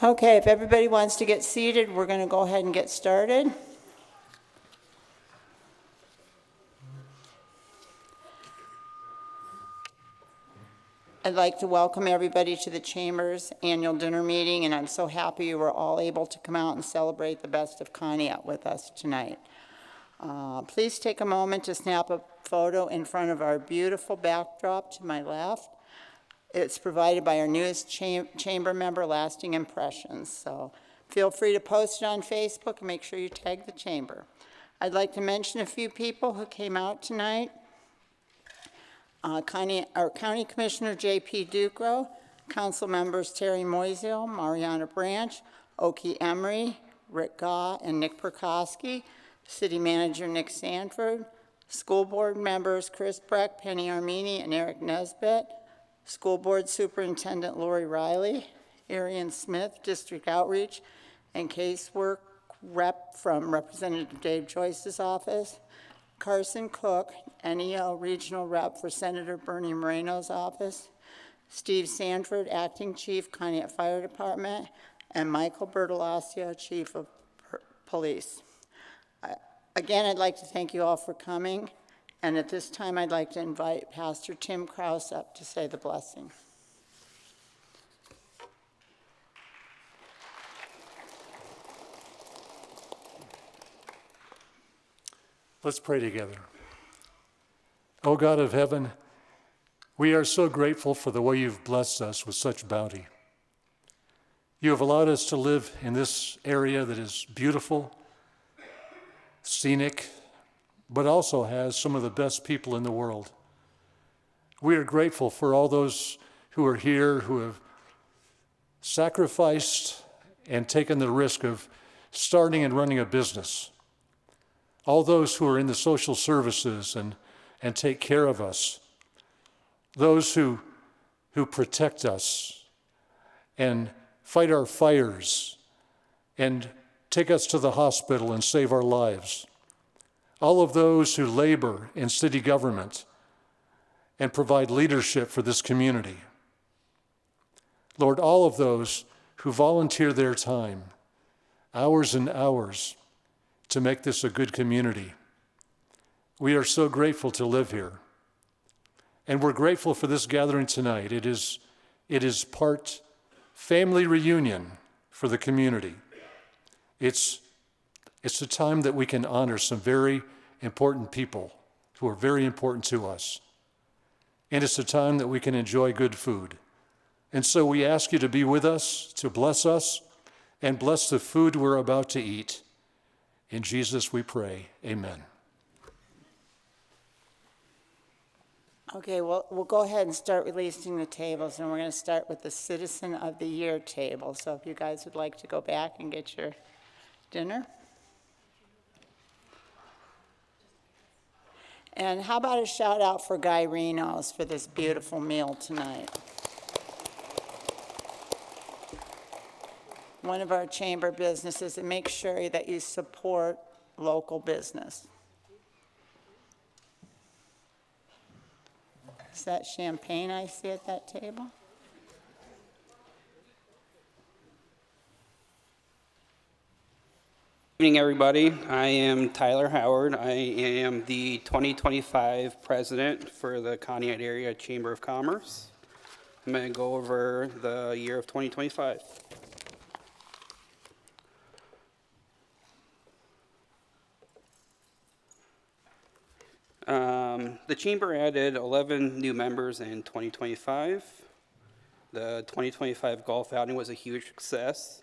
Okay, if everybody wants to get seated, we're going to go ahead and get started. I'd like to welcome everybody to the Chamber's annual dinner meeting, and I'm so happy you were all able to come out and celebrate the best of Conneaut with us tonight. Please take a moment to snap a photo in front of our beautiful backdrop to my left. It's provided by our newest chamber member, Lasting Impressions. So feel free to post it on Facebook and make sure you tag the chamber. I'd like to mention a few people who came out tonight. Our County Commissioner J.P. Ducro, Council members Terry Moiseo, Mariana Branch, Oki Emery, Rick Gaw, and Nick Perkowski, City Manager Nick Sanford, School Board members Chris Breck, Penny Armini, and Eric Nesbitt, School Board Superintendent Lori Riley, Arian Smith, District Outreach, and casework rep from Representative Dave Joyce's office, Carson Cook, NEL Regional Rep for Senator Bernie Moreno's office, Steve Sanford, Acting Chief, Conneaut Fire Department, and Michael Bertolacio, Chief of Police. Again, I'd like to thank you all for coming, and at this time I'd like to invite Pastor Tim Krause up to say the blessing. Let's pray together. O God of heaven, we are so grateful for the way you've blessed us with such bounty. You have allowed us to live in this area that is beautiful, scenic, but also has some of the best people in the world. We are grateful for all those who are here who have sacrificed and taken the risk of starting and running a business. All those who are in the social services and take care of us, those who protect us and fight our fires and take us to the hospital and save our lives. All of those who labor in city government and provide leadership for this community. Lord, all of those who volunteer their time, hours and hours, to make this a good community. We are so grateful to live here. And we're grateful for this gathering tonight. It is part family reunion for the community. It's a time that we can honor some very important people who are very important to us. And it's a time that we can enjoy good food. And so we ask you to be with us, to bless us, and bless the food we're about to eat. In Jesus we pray, amen. Okay, well, we'll go ahead and start releasing the tables, and we're going to start with the Citizen of the Year table. So if you guys would like to go back and get your dinner. And how about a shout out for Guy Renos for this beautiful meal tonight. One of our chamber businesses, and make sure that you support local business. Is that champagne I see at that table? Good evening, everybody. I am Tyler Howard. I am the 2025 president for the Conneaut Area Chamber of Commerce. I'm going to go over the year of 2025. The Chamber added 11 new members in 2025. The 2025 golf outing was a huge success.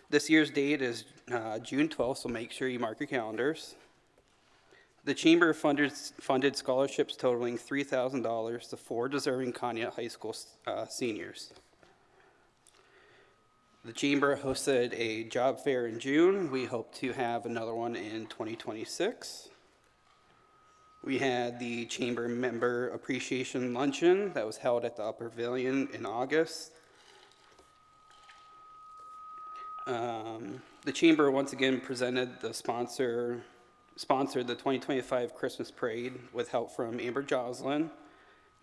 This year's date is June 12th, so make sure you mark your calendars. The Chamber funded scholarships totaling $3,000 to 4 deserving Conneaut High School seniors. The Chamber hosted a job fair in June. We hope to have another one in 2026. We had the Chamber Member Appreciation Luncheon that was held at the Upper Pavilion in August. The Chamber once again sponsored the 2025 Christmas Parade with help from Amber Joslin,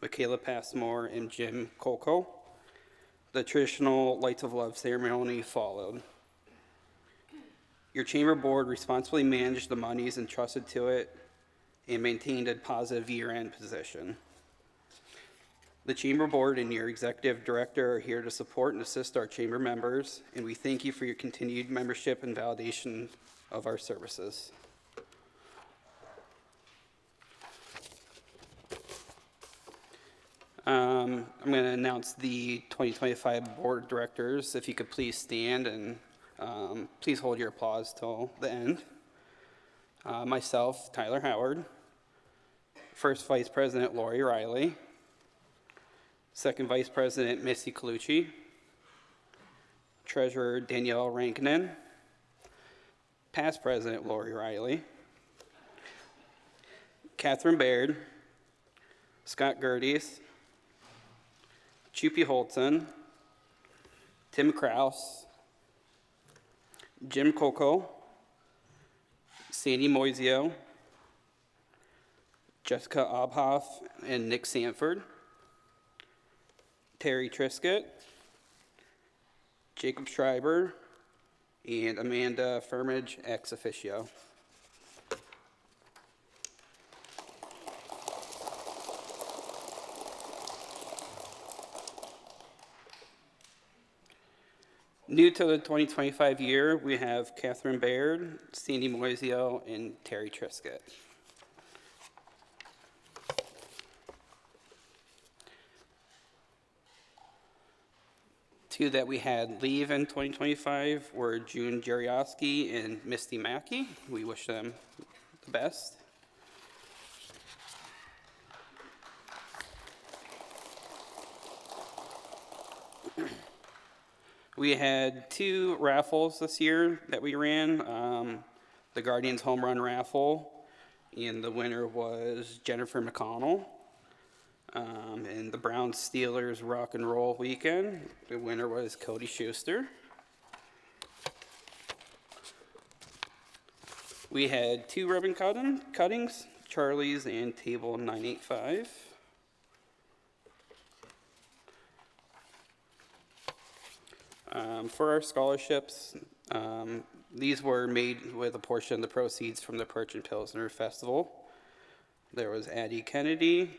Michaela Passmore, and Jim Colco. The traditional Lights of Love ceremony followed. Your chamber board responsibly managed the monies entrusted to it and maintained a positive year-end position. The chamber board and your executive director are here to support and assist our chamber members, and we thank you for your continued membership and validation of our services. I'm going to announce the 2025 board of directors. If you could please stand and please hold your applause till the end. Myself, Tyler Howard. First Vice President, Lori Riley. Second Vice President, Missy Colucci. Treasurer, Danielle Rankinen. Past President, Lori Riley. Catherine Baird. Scott Gerdes. Chupi Holton. Tim Kraus. Jim Coco. Sandy Moisio. Jessica Obhoff and Nick Sanford. Terry Triscutt. Jacob Schreiber. And Amanda Firmage, ex officio. New to the 2025 year, we have Catherine Baird, Sandy Moisio, and Terry Triscutt. Two that we had leave in 2025 were June Jariowski and Misty Mackey. We wish them the best. We had two raffles this year that we ran. The Guardians Home Run Raffle, and the winner was Jennifer McConnell. And the Browns Steelers Rock and Roll Weekend, the winner was Cody Schuster. We had two ribbon cuttings, Charlie's and Table 985. For our scholarships, these were made with a portion of the proceeds from the Perch and Pilsner Festival. There was Addie Kennedy,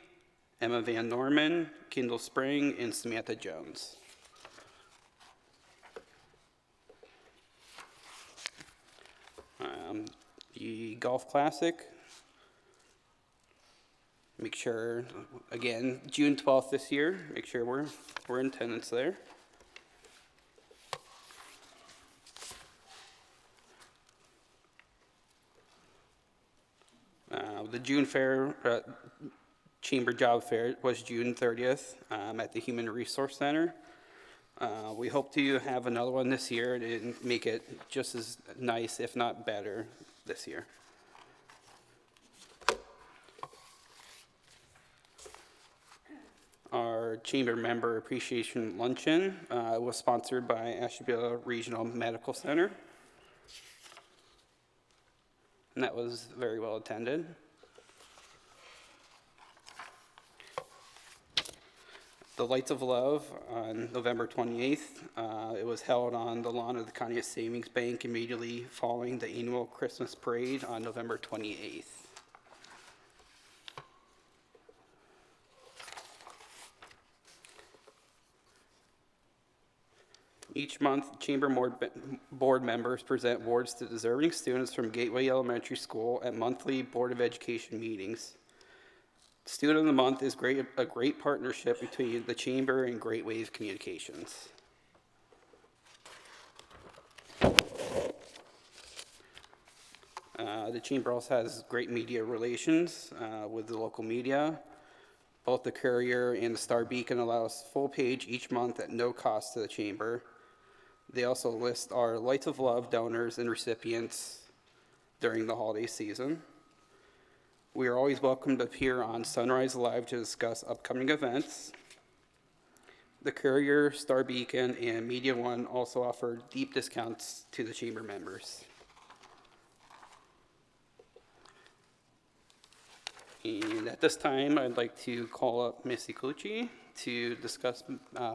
Emma Van Norman, Kendall Spring, and Samantha Jones. The Golf Classic, make sure, again, June 12th this year, make sure we're in attendance there. The June Fair, Chamber Job Fair was June 30th at the Human Resource Center. We hope to have another one this year and make it just as nice, if not better, this year. Our Chamber Member Appreciation Luncheon was sponsored by Ashtabula Regional Medical Center. And that was very well attended. The Lights of Love on November 28th. It was held on the lawn of the Conneaut Savings Bank immediately following the annual Christmas parade on November 28th. Each month, Chamber Board members present awards to deserving students from Gateway Elementary School at monthly Board of Education meetings. Student of the Month is a great partnership between the Chamber and Great Wave Communications. The Chamber also has great media relations with the local media. Both the Courier and the Star Beacon allow us full page each month at no cost to the Chamber. They also list our Lights of Love donors and recipients during the holiday season. We are always welcome to appear on Sunrise Live to discuss upcoming events. The Courier, Star Beacon, and Media One also offer deep discounts to the Chamber members. And at this time, I'd like to call up Missy Cucci to discuss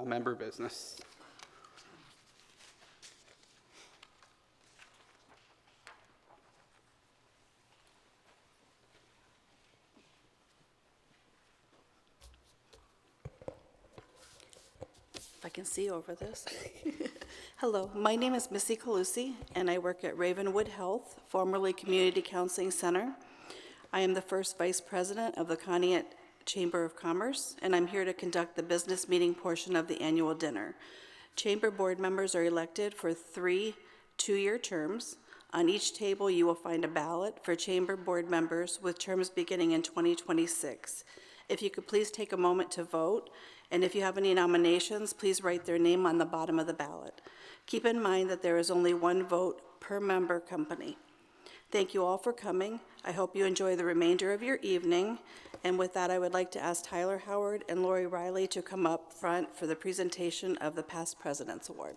member business. If I can see over this. Hello, my name is Missy Calusi, and I work at Ravenwood Health, formerly Community Counseling Center. I am the first vice president of the Conneaut Chamber of Commerce, and I'm here to conduct the business meeting portion of the annual dinner. Chamber board members are elected for 3 two-year terms. On each table, you will find a ballot for chamber board members with terms beginning in 2026. If you could please take a moment to vote, and if you have any nominations, please write their name on the bottom of the ballot. Keep in mind that there is only 1 vote per member company. Thank you all for coming. I hope you enjoy the remainder of your evening. And with that, I would like to ask Tyler Howard and Lori Riley to come up front for the presentation of the Past President's Award.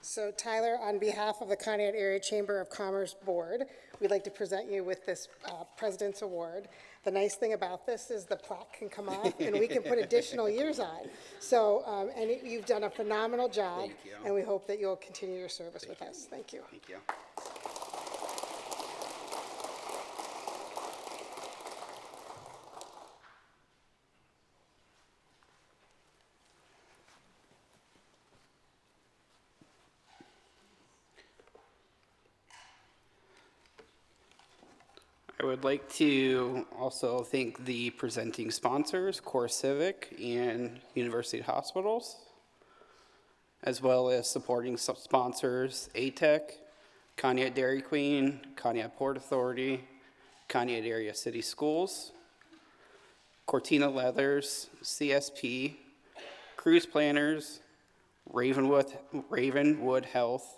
So Tyler, on behalf of the Conneaut Area Chamber of Commerce Board, we'd like to present you with this President's Award. The nice thing about this is the plaque can come off and we can put additional years on. So, you've done a phenomenal job. Thank you. And we hope that you'll continue your service with us. Thank you. Thank you. I would like to also thank the presenting sponsors, Core Civic and University Hospitals, as well as supporting sponsors, ATEC, Conneaut Dairy Queen, Conneaut Port Authority, Conneaut Area City Schools, Cortina Leathers, CSP, Cruise Planners, Ravenwood Health,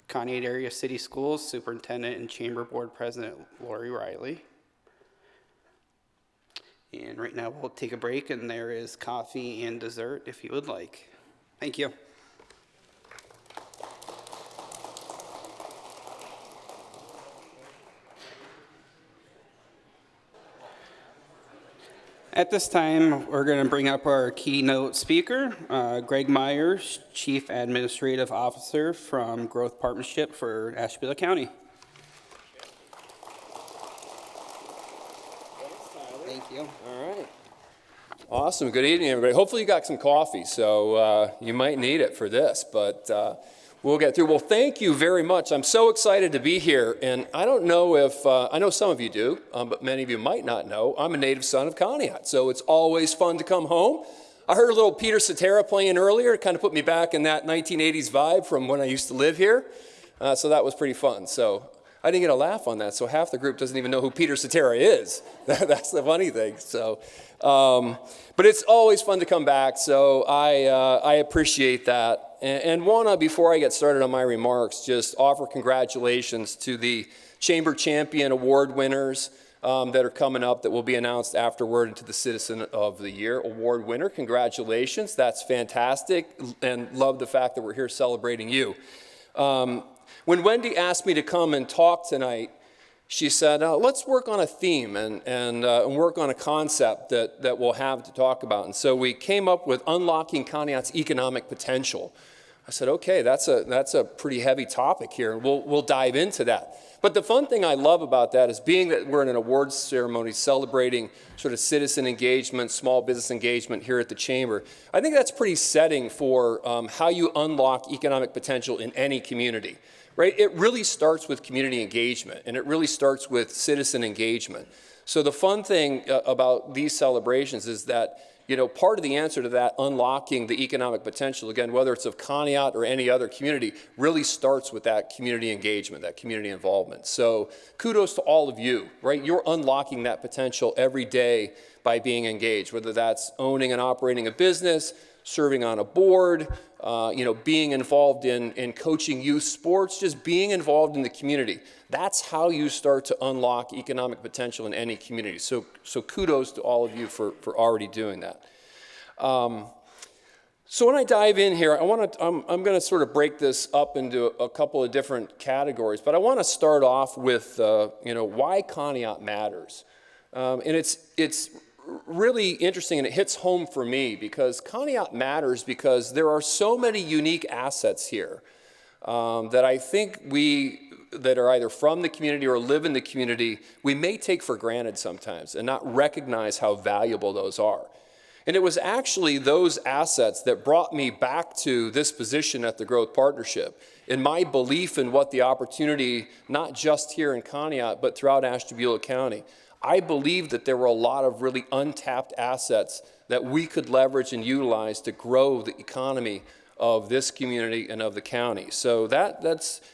Conneaut Area City Schools Superintendent and Chamber Board President Lori Riley. And right now we'll take a break, and there is coffee and dessert if you would like. Thank you. At this time, we're going to bring up our keynote speaker, Greg Myers, Chief Administrative Officer from Growth Partnership for Ashtabula County. Thank you. All right. Awesome. Good evening, everybody. Hopefully you got some coffee, so you might need it for this, but we'll get through. Well, thank you very much. I'm so excited to be here, and I don't know if, I know some of you do, but many of you might not know, I'm a native son of Conneaut, so it's always fun to come home. I heard a little Peter Cetera playing earlier. It kind of put me back in that 1980s vibe from when I used to live here, so that was pretty fun. So I didn't get a laugh on that, so half the group doesn't even know who Peter Cetera is. That's the funny thing. So, but it's always fun to come back, so I appreciate that. And want to, before I get started on my remarks, just offer congratulations to the Chamber Champion Award winners that are coming up that will be announced afterward, and to the Citizen of the Year Award winner. Congratulations. That's fantastic, and love the fact that we're here celebrating you. When Wendy asked me to come and talk tonight, she said, let's work on a theme and work on a concept that we'll have to talk about. And so we came up with unlocking Conneaut's economic potential. I said, okay, that's a pretty heavy topic here, and we'll dive into that. But the fun thing I love about that is, being that we're in an awards ceremony celebrating sort of citizen engagement, small business engagement here at the Chamber, I think that's pretty setting for how you unlock economic potential in any community. Right? It really starts with community engagement, and it really starts with citizen engagement. So the fun thing about these celebrations is that, you know, part of the answer to that, unlocking the economic potential, again, whether it's of Conneaut or any other community, really starts with that community engagement, that community involvement. So kudos to all of you, right? You're unlocking that potential every day by being engaged, whether that's owning and operating a business, serving on a board, being involved in coaching youth sports, just being involved in the community. That's how you start to unlock economic potential in any community. So kudos to all of you for already doing that. So when I dive in here, I'm going to sort of break this up into a couple of different categories, but I want to start off with, why Conneaut matters. And it's really interesting, and it hits home for me because Conneaut matters because there are so many unique assets here that I think that are either from the community or live in the community, we may take for granted sometimes and not recognize how valuable those are. And it was actually those assets that brought me back to this position at the Growth Partnership, in my belief in what the opportunity, not just here in Conneaut, but throughout Ashtabula County. I believed that there were a lot of really untapped assets that we could leverage and utilize to grow the economy of this community and of the county. So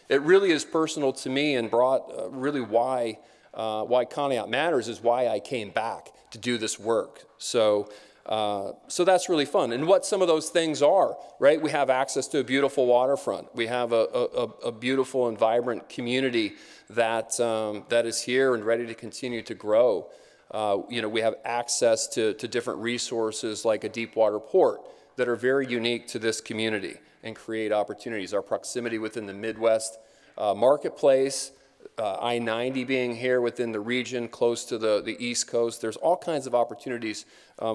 it really is personal to me and brought really why Conneaut matters is why I came back to do this work. So that's really fun. And what some of those things are, right? We have access to a beautiful waterfront. We have a beautiful and vibrant community that is here and ready to continue to grow. We have access to different resources like a deep water port that are very unique to this community and create opportunities. Our proximity within the Midwest marketplace, I-90 being here within the region, close to the East Coast. There's all kinds of opportunities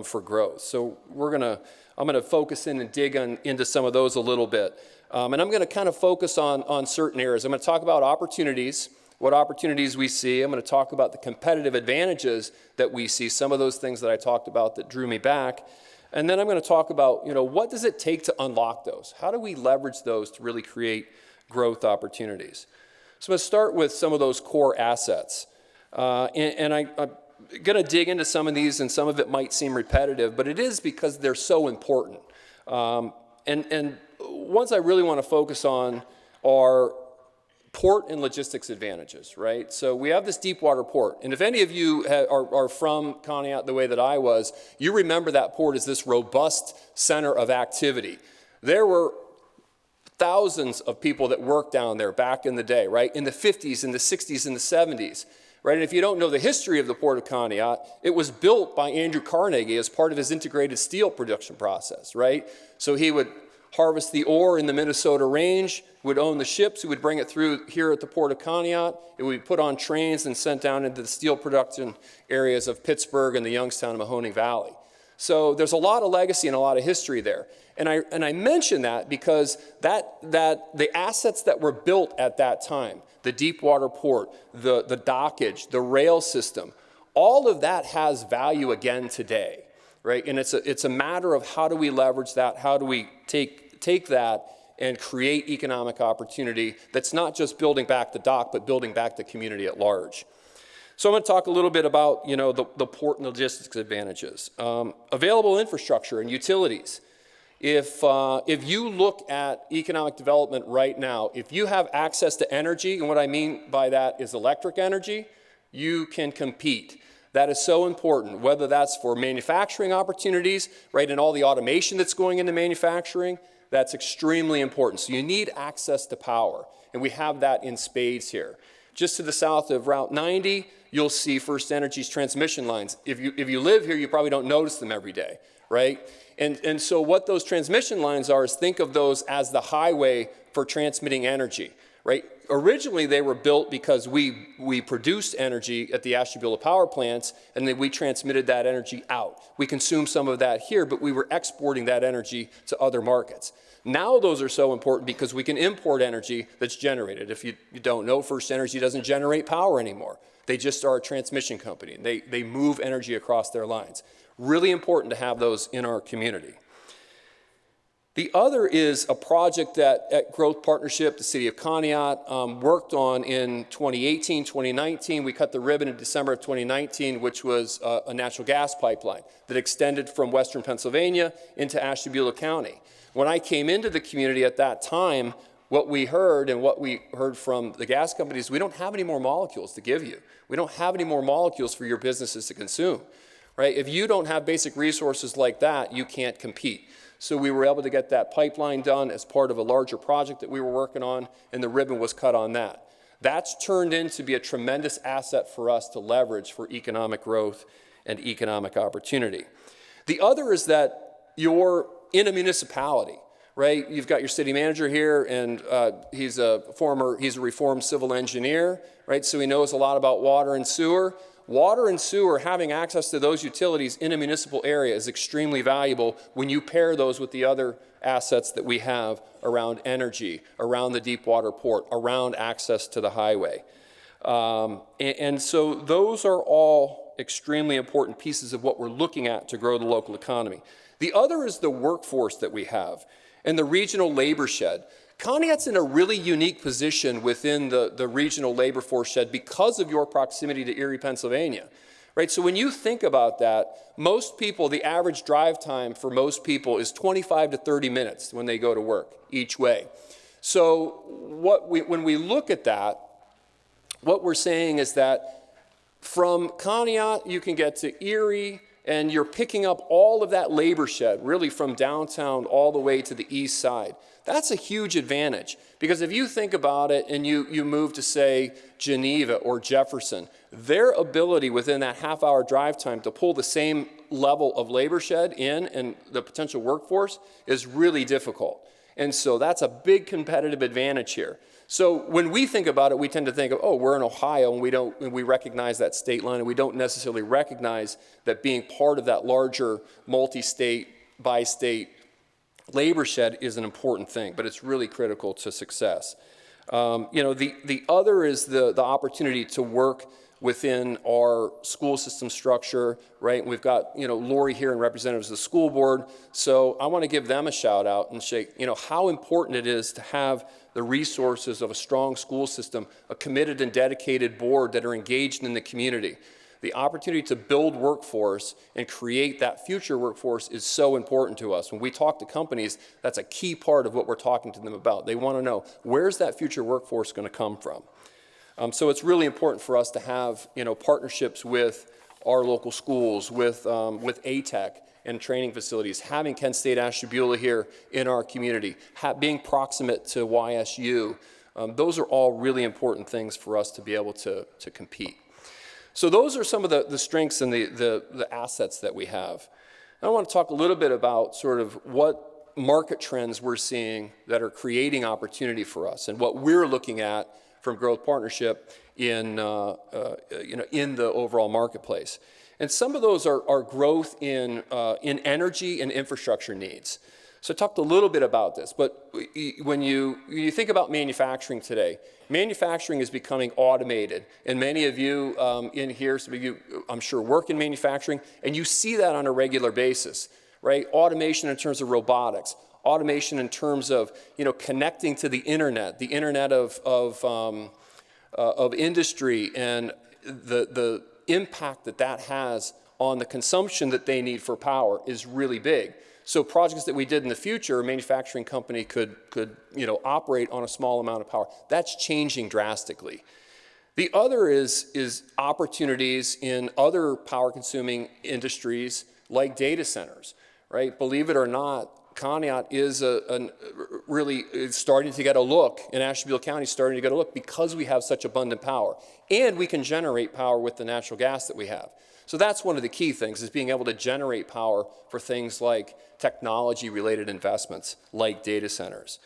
for growth. So I'm gonna focus in and dig into some of those a little bit. And I'm gonna kind of focus on certain areas. I'm gonna talk about opportunities, what opportunities we see. I'm gonna talk about the competitive advantages that we see, some of those things that I talked about that drew me back. And then I'm gonna talk about, what does it take to unlock those? How do we leverage those to really create growth opportunities? So I'm going to start with some of those core assets. And I'm going to dig into some of these, and some of it might seem repetitive, but it is because they're so important. And ones I really want to focus on are port and logistics advantages, right? So we have this deep water port. And if any of you are from Conneaut the way that I was, you remember that port as this robust center of activity. There were thousands of people that worked down there back in the day, right? In the 50s, in the 60s, in the 70s, right? And if you don't know the history of the Port of Conneaut, it was built by Andrew Carnegie as part of his integrated steel production process, right? So he would harvest the ore in the Minnesota range, would own the ships, he would bring it through here at the Port of Conneaut, it would be put on trains and sent down into the steel production areas of Pittsburgh and the Youngstown and Mahoning Valley. So there's a lot of legacy and a lot of history there. And I mention that because that the assets that were built at that time, the deep water port, the dockage, the rail system, all of that has value again today, right? And it's a matter of how do we leverage that, how do we take that and create economic opportunity that's not just building back the dock, but building back the community at large. So I'm going to talk a little bit about the port and logistics advantages. Available infrastructure and utilities. If you look at economic development right now, if you have access to energy, and what I mean by that is electric energy, you can compete. That is so important, whether that's for manufacturing opportunities, right, and all the automation that's going into manufacturing, that's extremely important. So you need access to power, and we have that in spades here. Just to the south of Route 90, you'll see First Energy's transmission lines. If you live here, you probably don't notice them every day, right? And so what those transmission lines are is think of those as the highway for transmitting energy, right? Originally, they were built because we produced energy at the Ashtabula power plants, and then we transmitted that energy out. We consumed some of that here, but we were exporting that energy to other markets. Now those are so important because we can import energy that's generated. If you don't know, First Energy doesn't generate power anymore. They just are a transmission company. They move energy across their lines. Really important to have those in our community. The other is a project that at Growth Partnership, the City of Conneaut, worked on in 2018, 2019. We cut the ribbon in December of 2019, which was a natural gas pipeline that extended from western Pennsylvania into Ashtabula County. When I came into the community at that time, what we heard and what we heard from the gas companies, we don't have any more molecules to give you. We don't have any more molecules for your businesses to consume, right? If you don't have basic resources like that, you can't compete. So we were able to get that pipeline done as part of a larger project that we were working on, and the ribbon was cut on that. That's turned into be a tremendous asset for us to leverage for economic growth and economic opportunity. The other is that you're in a municipality, right? You've got your city manager here, and he's a reformed civil engineer, right? So he knows a lot about water and sewer. Water and sewer, having access to those utilities in a municipal area is extremely valuable when you pair those with the other assets that we have around energy, around the deep water port, around access to the highway. And so those are all extremely important pieces of what we're looking at to grow the local economy. The other is the workforce that we have and the regional labor shed. Conneaut's in a really unique position within the regional labor force shed because of your proximity to Erie, Pennsylvania, right? So when you think about that, most people, the average drive time for most people is 25 to 30 minutes when they go to work each way. So when we look at that, what we're saying is that from Conneaut, you can get to Erie, and you're picking up all of that labor shed, really from downtown all the way to the east side. That's a huge advantage, because if you think about it and you move to, say, Geneva or Jefferson, their ability within that half-hour drive time to pull the same level of labor shed in and the potential workforce is really difficult. And so that's a big competitive advantage here. So when we think about it, we tend to think of, oh, we're in Ohio, and we recognize that state line, and we don't necessarily recognize that being part of that larger multi-state, bi-state labor shed is an important thing, but it's really critical to success. The other is the opportunity to work within our school system structure, right? We've got, Lori here and representatives of the school board. So I want to give them a shout out and say, how important it is to have the resources of a strong school system, a committed and dedicated board that are engaged in the community. The opportunity to build workforce and create that future workforce is so important to us. When we talk to companies, that's a key part of what we're talking to them about. They want to know, where's that future workforce going to come from? So it's really important for us to have, partnerships with our local schools, with ATEC and training facilities, having Kent State Ashtabula here in our community, being proximate to YSU. Those are all really important things for us to be able to compete. So those are some of the strengths and the assets that we have. I want to talk a little bit about sort of what market trends we're seeing that are creating opportunity for us and what we're looking at from Growth Partnership in the overall marketplace. And some of those are growth in energy and infrastructure needs. So I talked a little bit about this, but when you think about manufacturing today, manufacturing is becoming automated. And many of you in here, some of you, I'm sure, work in manufacturing, and you see that on a regular basis, right? Automation in terms of robotics, automation in terms of connecting to the internet of industry, and the impact that has on the consumption that they need for power is really big. So projects that we did in the future, a manufacturing company could operate on a small amount of power. That's changing drastically. The other is opportunities in other power-consuming industries like data centers, right? Believe it or not, Conneaut is really starting to get a look, and Ashtabula County is starting to get a look because we have such abundant power. And we can generate power with the natural gas that we have. So that's one of the key things, is being able to generate power for things like technology-related investments, like data centers.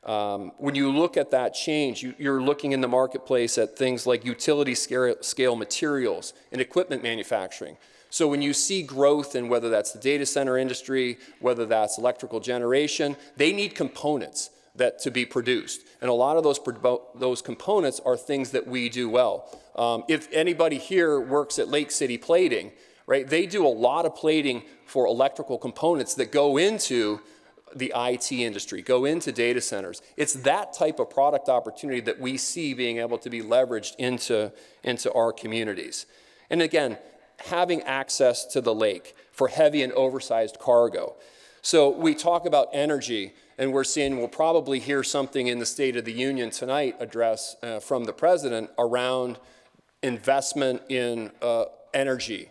When you look at that change, you're looking in the marketplace at things like utility scale materials and equipment manufacturing. So when you see growth in whether that's the data center industry, whether that's electrical generation, they need components to be produced. And a lot of those components are things that we do well. If anybody here works at Lake City Plating, right, they do a lot of plating for electrical components that go into the IT industry, go into data centers. It's that type of product opportunity that we see being able to be leveraged into our communities. And again, having access to the lake for heavy and oversized cargo. So we talk about energy, and we'll probably hear something in the State of the Union tonight address from the president around investment in energy.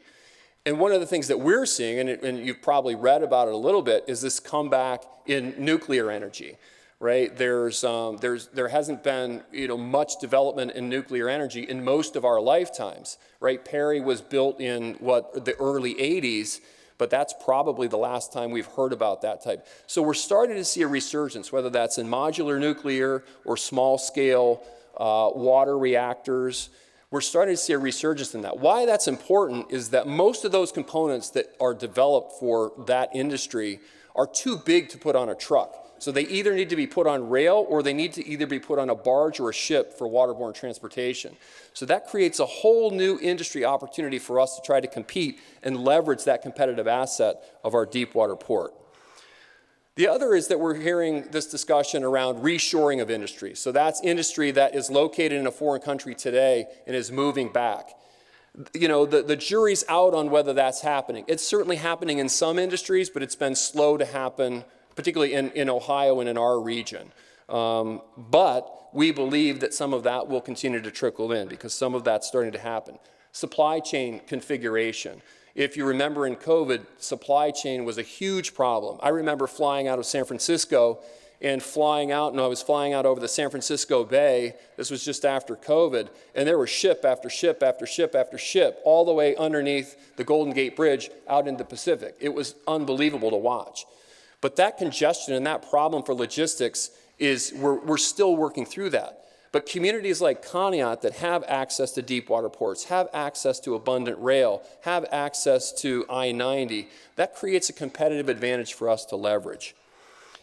And one of the things that we're seeing, and you've probably read about it a little bit, is this comeback in nuclear energy, right? There hasn't been much development in nuclear energy in most of our lifetimes, right? Perry was built in the early 80s, but that's probably the last time we've heard about that type. So we're starting to see a resurgence, whether that's in modular nuclear or small scale water reactors. We're starting to see a resurgence in that. Why that's important is that most of those components that are developed for that industry are too big to put on a truck. So they either need to be put on rail or they need to either be put on a barge or a ship for waterborne transportation. So that creates a whole new industry opportunity for us to try to compete and leverage that competitive asset of our deep water port. The other is that we're hearing this discussion around reshoring of industry. So that's industry that is located in a foreign country today and is moving back. The jury's out on whether that's happening. It's certainly happening in some industries, but it's been slow to happen, particularly in Ohio and in our region. But we believe that some of that will continue to trickle in because some of that's starting to happen. Supply chain configuration. If you remember in COVID, supply chain was a huge problem. I remember flying out of San Francisco and I was flying out over the San Francisco Bay. This was just after COVID, and there was ship after ship after ship after ship all the way underneath the Golden Gate Bridge out into the Pacific. It was unbelievable to watch. But that congestion and that problem for logistics we're still working through that. But communities like Conneaut that have access to deep water ports, have access to abundant rail, have access to I-90, that creates a competitive advantage for us to leverage.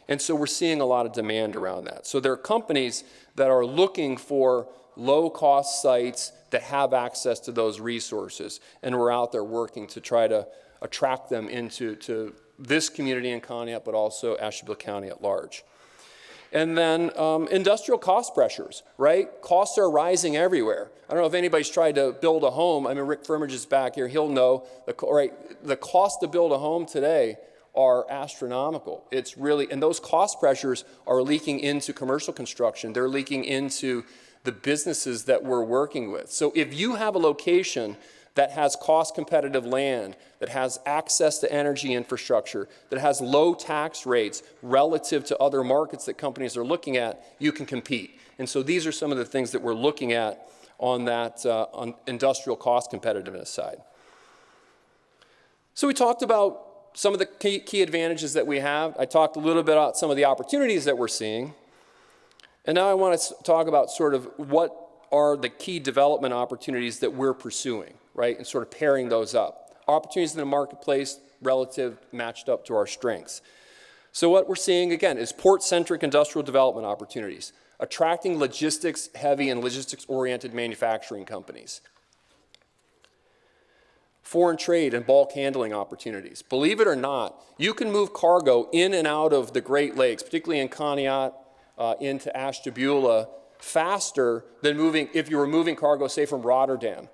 And so we're seeing a lot of demand around that. So there are companies that are looking for low-cost sites that have access to those resources, and we're out there working to try to attract them into this community in Conneaut, but also Ashtabula County at large. And then industrial cost pressures, right? Costs are rising everywhere. I don't know if anybody's tried to build a home. I mean, Rick Firmage is back here. He'll know. The cost to build a home today are astronomical. It's really, and those cost pressures are leaking into commercial construction. They're leaking into the businesses that we're working with. So if you have a location that has cost competitive land, that has access to energy infrastructure, that has low tax rates relative to other markets that companies are looking at, you can compete. And so these are some of the things that we're looking at on that on industrial cost competitiveness side. So we talked about some of the key advantages that we have. I talked a little bit about some of the opportunities that we're seeing. And now I want to talk about sort of what are the key development opportunities that we're pursuing, right? And sort of pairing those up. Opportunities in the marketplace relative matched up to our strengths. So what we're seeing, again, is port-centric industrial development opportunities, attracting logistics-heavy and logistics-oriented manufacturing companies. Foreign trade and bulk handling opportunities. Believe it or not, you can move cargo in and out of the Great Lakes, particularly in Conneaut into Ashtabula, faster than if you were moving cargo, say, from Rotterdam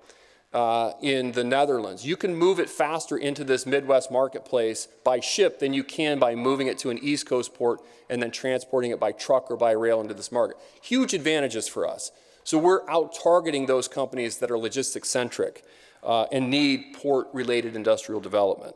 in the Netherlands. You can move it faster into this Midwest marketplace by ship than you can by moving it to an East Coast port and then transporting it by truck or by rail into this market. Huge advantages for us. So we're out targeting those companies that are logistics-centric and need port-related industrial development.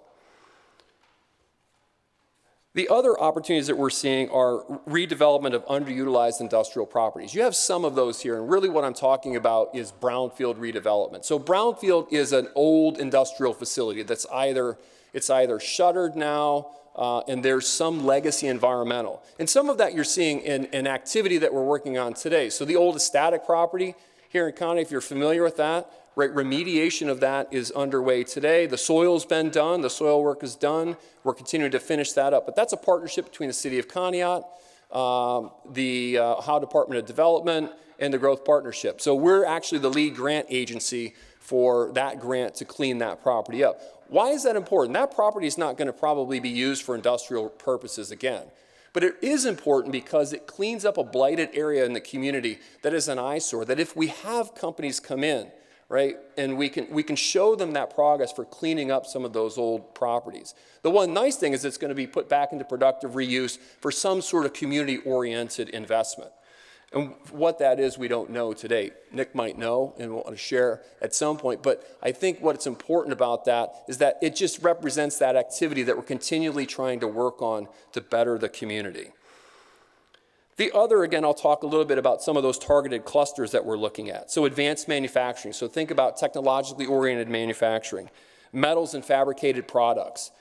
The other opportunities that we're seeing are redevelopment of underutilized industrial properties. You have some of those here, and really what I'm talking about is brownfield redevelopment. So brownfield is an old industrial facility that's either shuttered now, and there's some legacy environmental. And some of that you're seeing in activity that we're working on today. So the old static property here in Conneaut, if you're familiar with that, right, remediation of that is underway today. The soil's been done, the soil work is done. We're continuing to finish that up. But that's a partnership between the City of Conneaut, the Ohio Department of Development, and the Growth Partnership. So we're actually the lead grant agency for that grant to clean that property up. Why is that important? That property is not going to probably be used for industrial purposes again. But it is important because it cleans up a blighted area in the community that is an eyesore, that if we have companies come in, right, and we can show them that progress for cleaning up some of those old properties. The one nice thing is it's going to be put back into productive reuse for some sort of community-oriented investment. And what that is, we don't know today. Nick might know and want to share at some point, but I think what's important about that is that it just represents that activity that we're continually trying to work on to better the community. The other, again, I'll talk a little bit about some of those targeted clusters that we're looking at. So advanced manufacturing, so think about technologically oriented manufacturing, metals and fabricated products.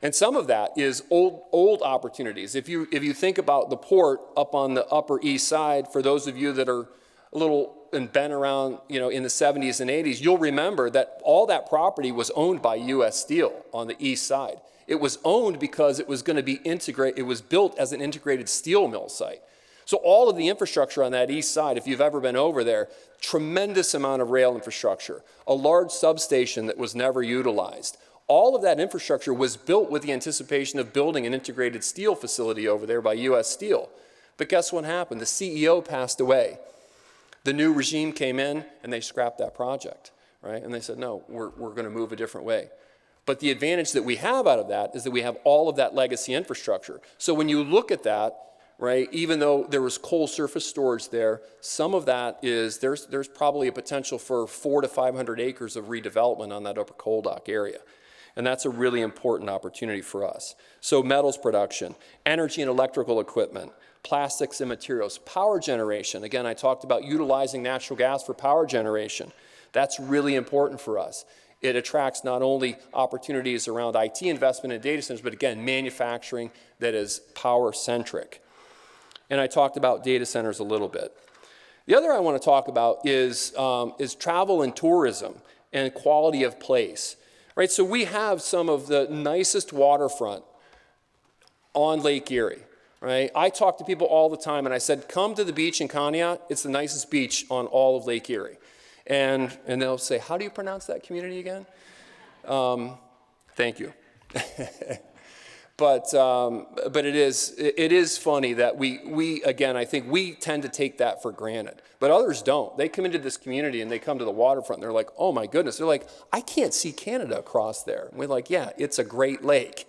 And some of that is old opportunities. If you think about the port up on the Upper East Side, for those of you that are a little and been around, in the 70s and 80s, you'll remember that all that property was owned by U.S. Steel on the east side. It was owned because it was going to be integrated. It was built as an integrated steel mill site. So all of the infrastructure on that east side, if you've ever been over there, tremendous amount of rail infrastructure, a large substation that was never utilized. All of that infrastructure was built with the anticipation of building an integrated steel facility over there by U.S. Steel. But guess what happened? The CEO passed away. The new regime came in and they scrapped that project, right? And they said, no, we're going to move a different way. But the advantage that we have out of that is that we have all of that legacy infrastructure. So when you look at that, right, even though there was coal surface storage there, some of that is, there's probably a potential for 400 to 500 acres of redevelopment on that upper coal dock area. And that's a really important opportunity for us. So metals production, energy and electrical equipment, plastics and materials, power generation. Again, I talked about utilizing natural gas for power generation. That's really important for us. It attracts not only opportunities around IT investment in data centers, but again, manufacturing that is power-centric. And I talked about data centers a little bit. The other I want to talk about is travel and tourism and quality of place. Right, so we have some of the nicest waterfront on Lake Erie, right? I talk to people all the time and I said, come to the beach in Conneaut. It's the nicest beach on all of Lake Erie. And they'll say, how do you pronounce that community again? Thank you. But it is funny that we again, I think we tend to take that for granted, but others don't. They come into this community and they come to the waterfront and they're like, oh my goodness. They're like, I can't see Canada across there. And we're like, yeah, it's a great lake.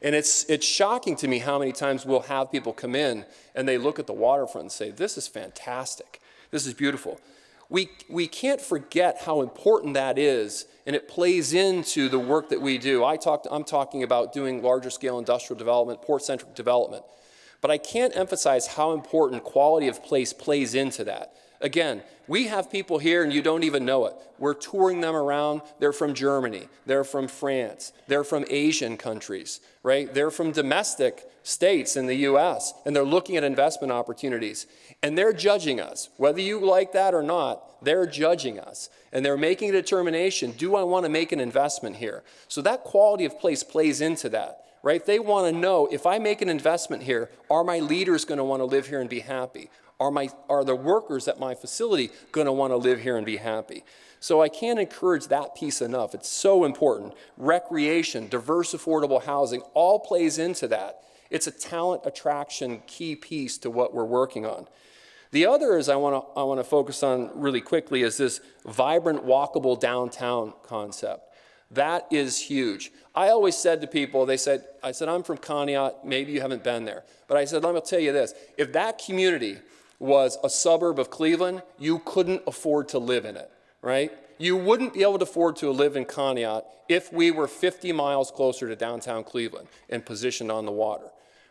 And it's shocking to me how many times we'll have people come in and they look at the waterfront and say, this is fantastic. This is beautiful. We can't forget how important that is, and it plays into the work that we do. I'm talking about doing larger scale industrial development, port-centric development. But I can't emphasize how important quality of place plays into that. Again, we have people here and you don't even know it. We're touring them around. They're from Germany. They're from France. They're from Asian countries, right? They're from domestic states in the U.S. and they're looking at investment opportunities. And they're judging us. Whether you like that or not, they're judging us. And they're making a determination, do I want to make an investment here? So that quality of place plays into that, right? They want to know, if I make an investment here, are my leaders going to want to live here and be happy? Are the workers at my facility going to want to live here and be happy? So I can't encourage that piece enough. It's so important. Recreation, diverse, affordable housing, all plays into that. It's a talent attraction key piece to what we're working on. The other is I want to focus on really quickly is this vibrant, walkable downtown concept. That is huge. I always said to people, I said, I'm from Conneaut, maybe you haven't been there. But I said, let me tell you this, if that community was a suburb of Cleveland, you couldn't afford to live in it, right? You wouldn't be able to afford to live in Conneaut if we were 50 miles closer to downtown Cleveland and positioned on the water,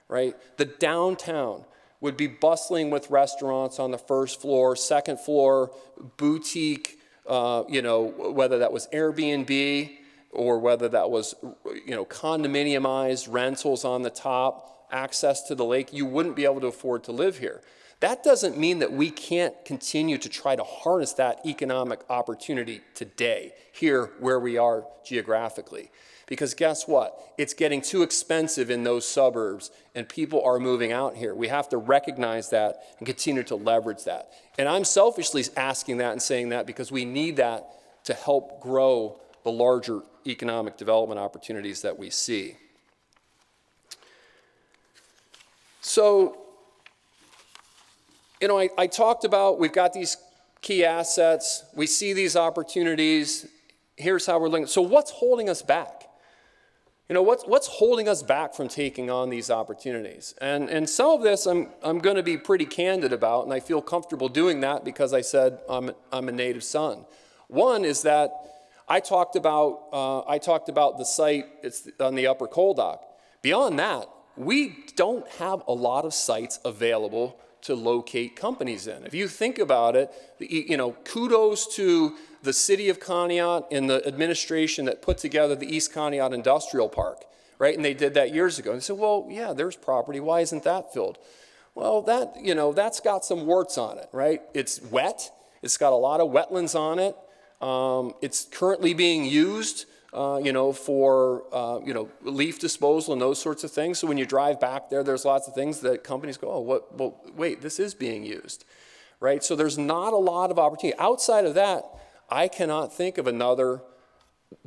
right? The downtown would be bustling with restaurants on the first floor, second floor, boutique, whether that was Airbnb or whether that was, condominiumized rentals on the top, access to the lake. You wouldn't be able to afford to live here. That doesn't mean that we can't continue to try to harness that economic opportunity today, here where we are geographically. Because guess what? It's getting too expensive in those suburbs and people are moving out here. We have to recognize that and continue to leverage that. And I'm selfishly asking that and saying that because we need that to help grow the larger economic development opportunities that we see. So, I talked about we've got these key assets. We see these opportunities. Here's how we're looking. So what's holding us back? You know, what's holding us back from taking on these opportunities? And some of this I'm going to be pretty candid about, and I feel comfortable doing that because I said I'm a native son. One is that I talked about the site. It's on the Upper Coal Dock. Beyond that, we don't have a lot of sites available to locate companies in. If you think about it, you know, kudos to the city of Conneaut and the administration that put together the East Conneaut Industrial Park, right? And they did that years ago. And they said, well, yeah, there's property. Why isn't that filled? Well, that, you know, that's got some warts on it, right? It's wet. It's got a lot of wetlands on it. It's currently being used, you know, for, you know, leaf disposal and those sorts of things. So when you drive back there, there's lots of things that companies go, oh, what? Well, wait, this is being used, right? So there's not a lot of opportunity. Outside of that, I cannot think of another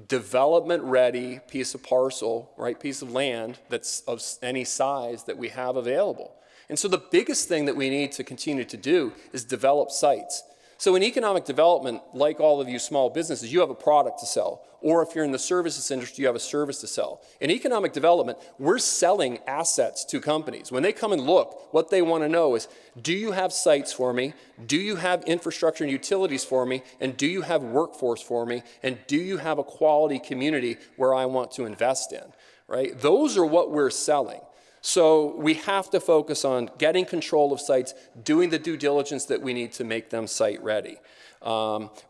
development-ready piece of parcel, right, piece of land that's of any size that we have available. And so the biggest thing that we need to continue to do is develop sites. So in economic development, like all of you small businesses, you have a product to sell. Or if you're in the services industry, you have a service to sell. In economic development, we're selling assets to companies. When they come and look, what they want to know is, do you have sites for me? Do you have infrastructure and utilities for me? And do you have workforce for me? And do you have a quality community where I want to invest in? Right? Those are what we're selling. So we have to focus on getting control of sites, doing the due diligence that we need to make them site ready.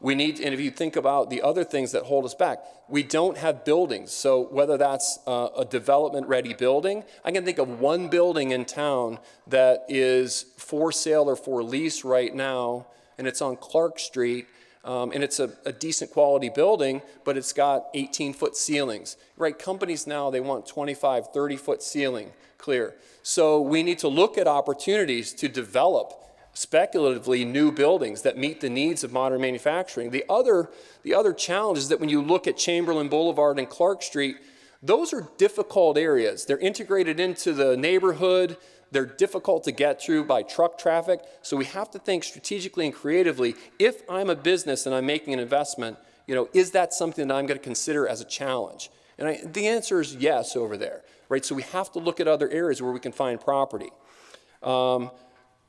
We need, and if you think about the other things that hold us back, we don't have buildings. So whether that's a development-ready building, I can think of one building in town that is for sale or for lease right now, and it's on Clark Street. And it's a decent quality building, but it's got 18-foot ceilings. Right, companies now, they want 25, 30-foot ceiling clear. So we need to look at opportunities to develop speculatively new buildings that meet the needs of modern manufacturing. The other challenge is that when you look at Chamberlain Boulevard and Clark Street, those are difficult areas. They're integrated into the neighborhood. They're difficult to get through by truck traffic. So we have to think strategically and creatively. If I'm a business and I'm making an investment, you know, is that something that I'm going to consider as a challenge? And the answer is yes over there, right? So we have to look at other areas where we can find property.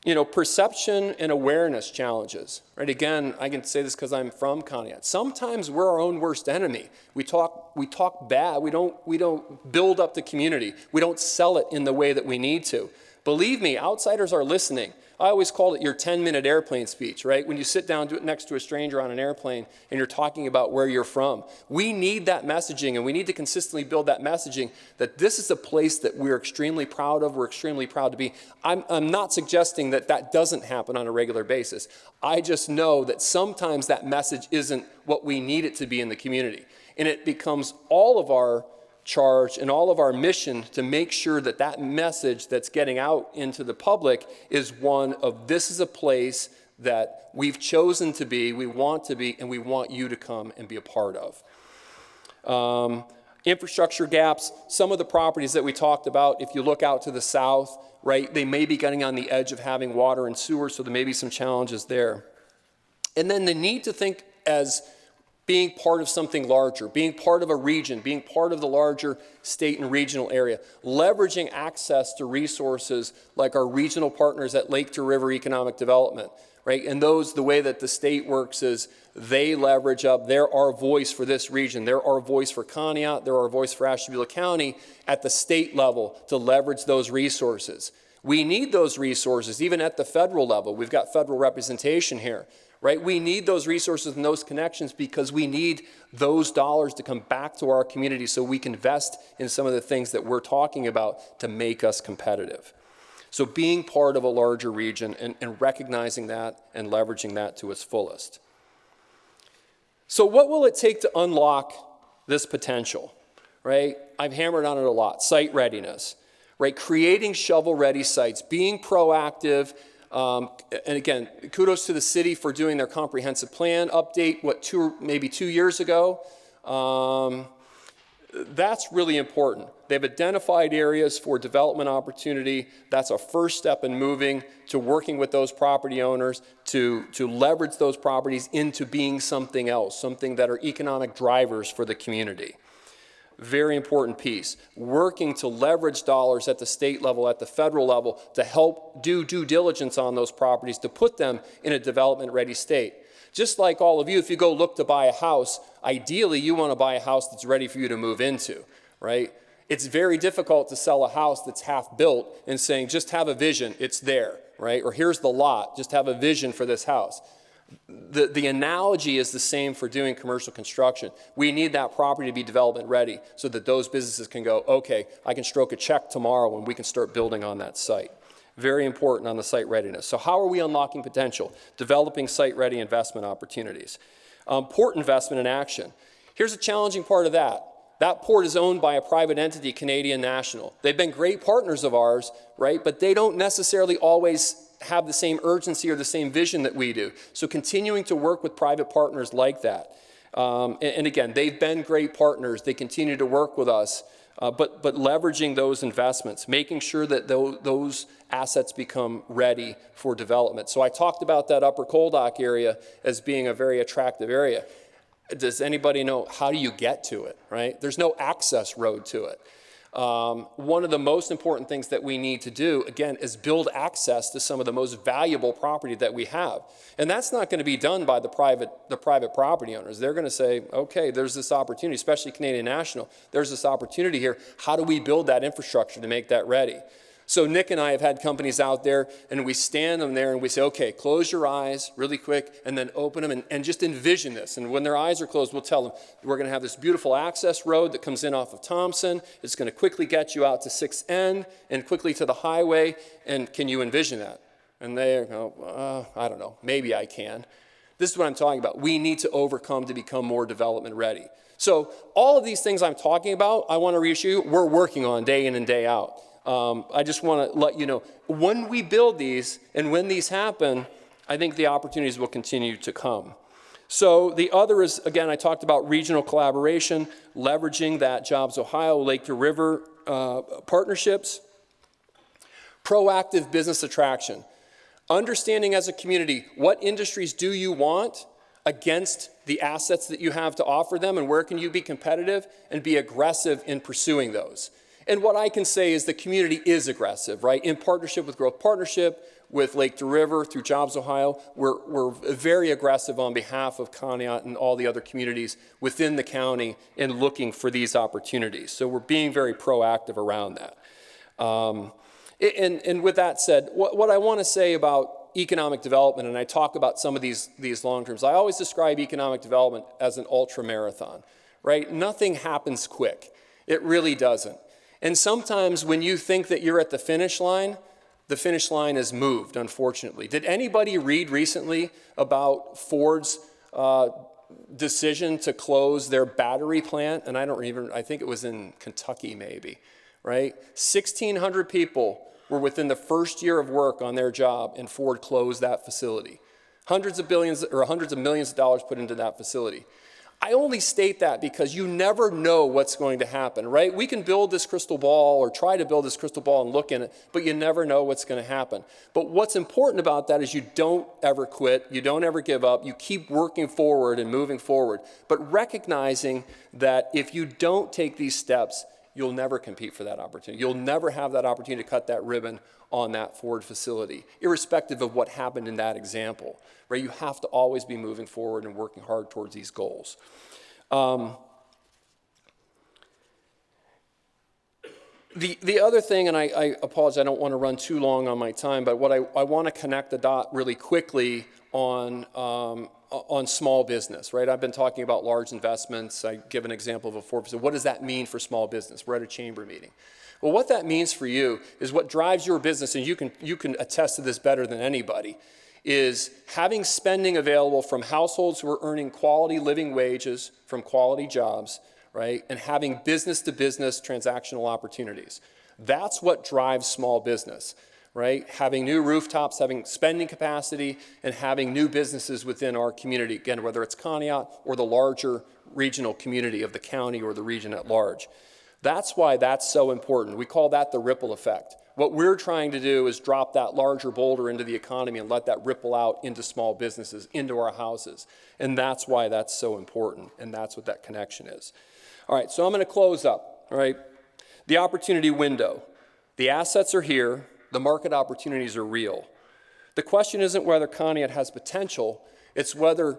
You know, perception and awareness challenges, right? Again, I can say this because I'm from Conneaut. Sometimes we're our own worst enemy. We talk bad. We don't build up the community. We don't sell it in the way that we need to. Believe me, outsiders are listening. I always call it your 10-minute airplane speech, right? When you sit down next to a stranger on an airplane and you're talking about where you're from. We need that messaging, and we need to consistently build that messaging that this is a place that we're extremely proud of, we're extremely proud to be. I'm not suggesting that that doesn't happen on a regular basis. I just know that sometimes that message isn't what we need it to be in the community. And it becomes all of our charge and all of our mission to make sure that that message that's getting out into the public is one of, this is a place that we've chosen to be, we want to be, and we want you to come and be a part of. Infrastructure gaps, some of the properties that we talked about, if you look out to the south, right, they may be getting on the edge of having water and sewer, so there may be some challenges there. And then the need to think as being part of something larger, being part of a region, being part of the larger state and regional area, leveraging access to resources like our regional partners at Lake to River Economic Development, right? And those, the way that the state works is they leverage up, they're our voice for this region, they're our voice for Conneaut, they're our voice for Ashtabula County at the state level to leverage those resources. We need those resources even at the federal level. We've got federal representation here. Right? We need those resources and those connections because we need those dollars to come back to our community so we can invest in some of the things that we're talking about to make us competitive. So being part of a larger region and recognizing that and leveraging that to its fullest. So what will it take to unlock this potential? Right? I've hammered on it a lot. Site readiness. Right? Creating shovel-ready sites. Being proactive. And again, kudos to the city for doing their comprehensive plan update, maybe 2 years ago. That's really important. They've identified areas for development opportunity. That's a first step in moving to working with those property owners to leverage those properties into being something else, something that are economic drivers for the community. very important piece. Working to leverage dollars at the state level, at the federal level, to help do due diligence on those properties, to put them in a development-ready state. Just like all of you, if you go look to buy a house, ideally you want to buy a house that's ready for you to move into, right? It's very difficult to sell a house that's half built and saying, just have a vision, it's there, right? Or here's the lot, just have a vision for this house. The analogy is the same for doing commercial construction. We need that property to be development ready so that those businesses can go, okay, I can stroke a check tomorrow and we can start building on that site. Very important on the site readiness. So how are we unlocking potential? Developing site-ready investment opportunities. Port investment in action. Here's a challenging part of that. That port is owned by a private entity, Canadian National. They've been great partners of ours, right? But they don't necessarily always have the same urgency or the same vision that we do. So continuing to work with private partners like that. And again, they've been great partners. They continue to work with us, but leveraging those investments, making sure that those assets become ready for development. So I talked about that Upper Coal Dock area as being a very attractive area. Does anybody know how do you get to it, right? There's no access road to it. One of the most important things that we need to do, again, is build access to some of the most valuable property that we have. And that's not going to be done by the private property owners. They're going to say, okay, there's this opportunity, especially Canadian National, there's this opportunity here. How do we build that infrastructure to make that ready? So Nick and I have had companies out there, and we stand them there and we say, okay, close your eyes really quick and then open them and just envision this. And when their eyes are closed, we'll tell them, we're going to have this beautiful access road that comes in off of Thompson. It's going to quickly get you out to 6th End and quickly to the highway. And can you envision that? And they go, I don't know, maybe I can. This is what I'm talking about. We need to overcome to become more development ready. So all of these things I'm talking about, I want to reassure you, we're working on day in and day out. I just want to let you know, when we build these and when these happen, I think the opportunities will continue to come. So the other is, again, I talked about regional collaboration, leveraging that Jobs Ohio, Lake to River partnerships, proactive business attraction, understanding as a community what industries do you want against the assets that you have to offer them and where can you be competitive and be aggressive in pursuing those. And what I can say is the community is aggressive, right? In partnership with Growth Partnership, with Lake to River, through Jobs Ohio, we're very aggressive on behalf of Conneaut and all the other communities within the county in looking for these opportunities. So we're being very proactive around that. And with that said, what I want to say about economic development, and I talk about some of these long terms, I always describe economic development as an ultra marathon, right? Nothing happens quick. It really doesn't. And sometimes when you think that you're at the finish line is moved, unfortunately. Did anybody read recently about Ford's decision to close their battery plant? And I think it was in Kentucky maybe, right? 1,600 people were within the first year of work on their job and Ford closed that facility. Hundreds of millions of dollars put into that facility. I only state that because you never know what's going to happen, right? We can build this crystal ball or try to build this crystal ball and look in it, but you never know what's going to happen. But what's important about that is you don't ever quit, you don't ever give up, you keep working forward and moving forward, but recognizing that if you don't take these steps, you'll never compete for that opportunity. You'll never have that opportunity to cut that ribbon on that Ford facility, irrespective of what happened in that example, right? You have to always be moving forward and working hard towards these goals. The other thing, and I apologize, I don't want to run too long on my time, but what I want to connect the dot really quickly on small business, right? I've been talking about large investments. I give an example of a 4%. What does that mean for small business? We're at a chamber meeting. Well, what that means for you is what drives your business, and you can attest to this better than anybody, is having spending available from households who are earning quality living wages from quality jobs, right? And having business-to-business transactional opportunities. That's what drives small business, right? Having new rooftops, having spending capacity, and having new businesses within our community, again, whether it's Conneaut or the larger regional community of the county or the region at large. That's why that's so important. We call that the ripple effect. What we're trying to do is drop that larger boulder into the economy and let that ripple out into small businesses, into our houses. And that's why that's so important, and that's what that connection is. All right, so I'm going to close up, all right? The opportunity window. The assets are here. The market opportunities are real. The question isn't whether Conneaut has potential, it's whether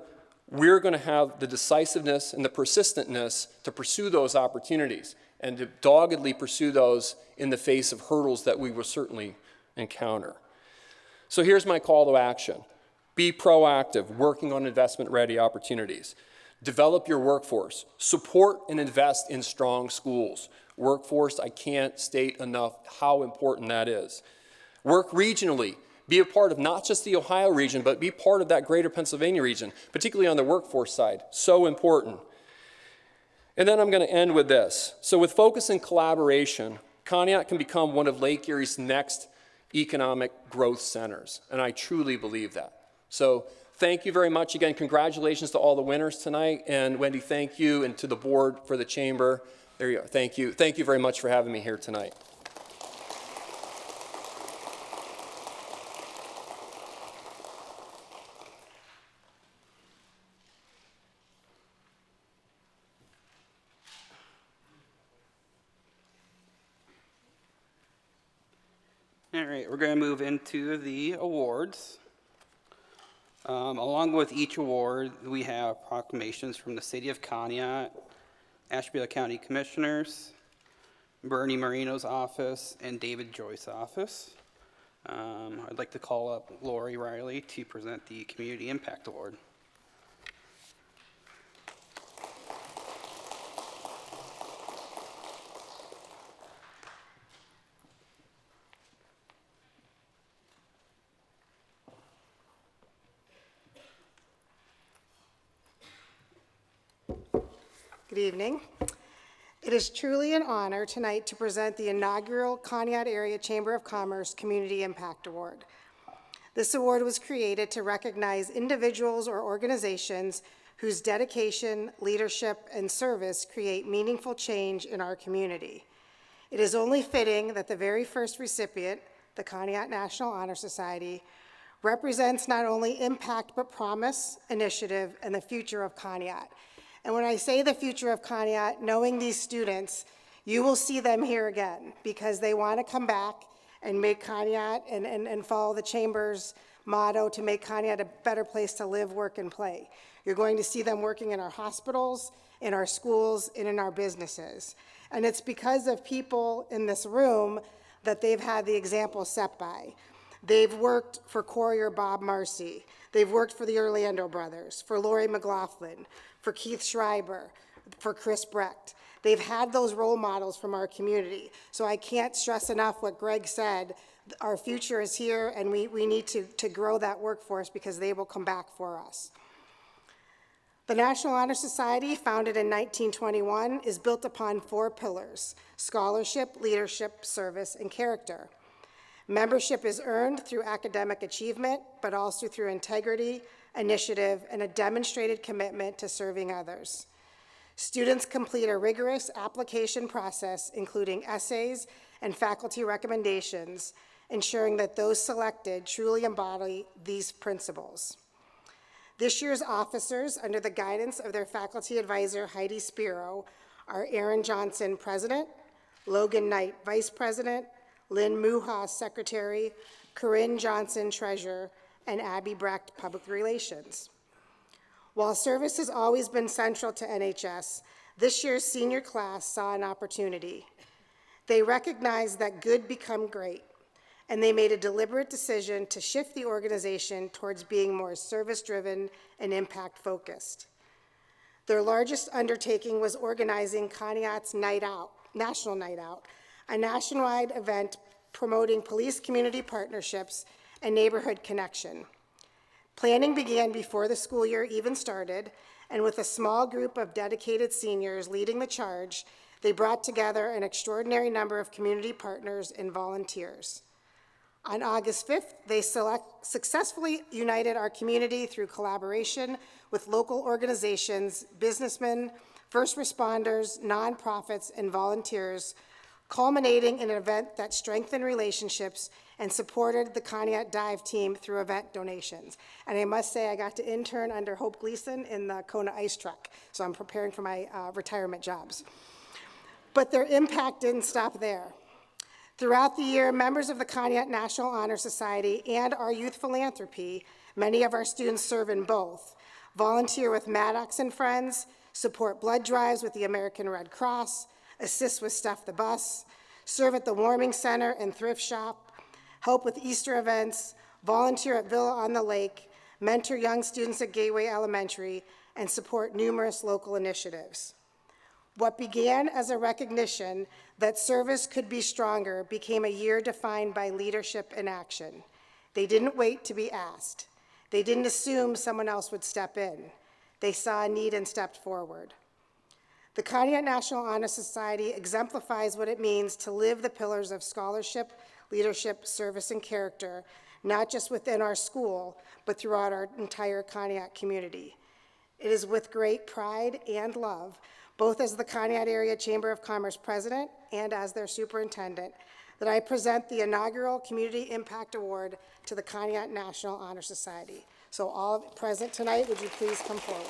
we're going to have the decisiveness and the persistentness to pursue those opportunities and to doggedly pursue those in the face of hurdles that we will certainly encounter. So here's my call to action. Be proactive, working on investment-ready opportunities. Develop your workforce. Support and invest in strong schools. Workforce, I can't state enough how important that is. Work regionally. Be a part of not just the Ohio region, but be part of that greater Pennsylvania region, particularly on the workforce side. So important. And then I'm going to end with this. So with focus and collaboration, Conneaut can become one of Lake Erie's next economic growth centers, and I truly believe that. So thank you very much. Again, congratulations to all the winners tonight, and Wendy, thank you, and to the board for the chamber. There you go. Thank you. Thank you very much for having me here tonight. All right, we're going to move into the awards. Along with each award, we have proclamations from the City of Conneaut, Ashtabula County Commissioners, Bernie Marino's office, and David Joyce's office. I'd like to call up Lori Riley to present the Community Impact Award. Good evening. It is truly an honor tonight to present the inaugural Conneaut Area Chamber of Commerce Community Impact Award. This award was created to recognize individuals or organizations whose dedication, leadership, and service create meaningful change in our community. It is only fitting that the very first recipient, the Conneaut National Honor Society, represents not only impact but promise, initiative, and the future of Conneaut. And when I say the future of Conneaut, knowing these students, you will see them here again because they want to come back and make Conneaut and follow the Chamber's motto to make Conneaut a better place to live, work, and play. You're going to see them working in our hospitals, in our schools, and in our businesses. And it's because of people in this room that they've had the example set by. They've worked for Courier Bob Marcy. They've worked for the Orlando Brothers, for Lori McLaughlin, for Keith Schreiber, for Chris Brecht. They've had those role models from our community. So I can't stress enough what Greg said. Our future is here, and we need to grow that workforce because they will come back for us. The National Honor Society, founded in 1921, is built upon 4 pillars: scholarship, leadership, service, and character. Membership is earned through academic achievement, but also through integrity, initiative, and a demonstrated commitment to serving others. Students complete a rigorous application process, including essays and faculty recommendations, ensuring that those selected truly embody these principles. This year's officers, under the guidance of their faculty advisor, Heidi Spiro, are Aaron Johnson, President, Logan Knight, Vice President, Lynn Muha, Secretary, Corinne Johnson, Treasurer, and Abby Brecht, Public Relations. While service has always been central to NHS, this year's senior class saw an opportunity. They recognized that good become great, and they made a deliberate decision to shift the organization towards being more service-driven and impact-focused. Their largest undertaking was organizing Conneaut's Night Out, National Night Out, a nationwide event promoting police-community partnerships and neighborhood connection. Planning began before the school year even started, and with a small group of dedicated seniors leading the charge, they brought together an extraordinary number of community partners and volunteers. On August 5th, they successfully united our community through collaboration with local organizations, businessmen, first responders, nonprofits, and volunteers, culminating in an event that strengthened relationships and supported the Conneaut dive team through event donations. And I must say, I got to intern under Hope Gleason in the Kona ice truck, so I'm preparing for my retirement jobs. But their impact didn't stop there. Throughout the year, members of the Conneaut National Honor Society and our youth philanthropy, many of our students serve in both, volunteer with Maddox and Friends, support blood drives with the American Red Cross, assist with Stuff the Bus, serve at the Warming Center and Thrift Shop, help with Easter events, volunteer at Villa on the Lake, mentor young students at Gateway Elementary, and support numerous local initiatives. What began as a recognition that service could be stronger became a year defined by leadership and action. They didn't wait to be asked. They didn't assume someone else would step in. They saw a need and stepped forward. The Conneaut National Honor Society exemplifies what it means to live the pillars of scholarship, leadership, service, and character, not just within our school, but throughout our entire Conneaut community. It is with great pride and love, both as the Conneaut Area Chamber of Commerce president and as their superintendent, that I present the inaugural Community Impact Award to the Conneaut National Honor Society. So all present tonight, would you please come forward?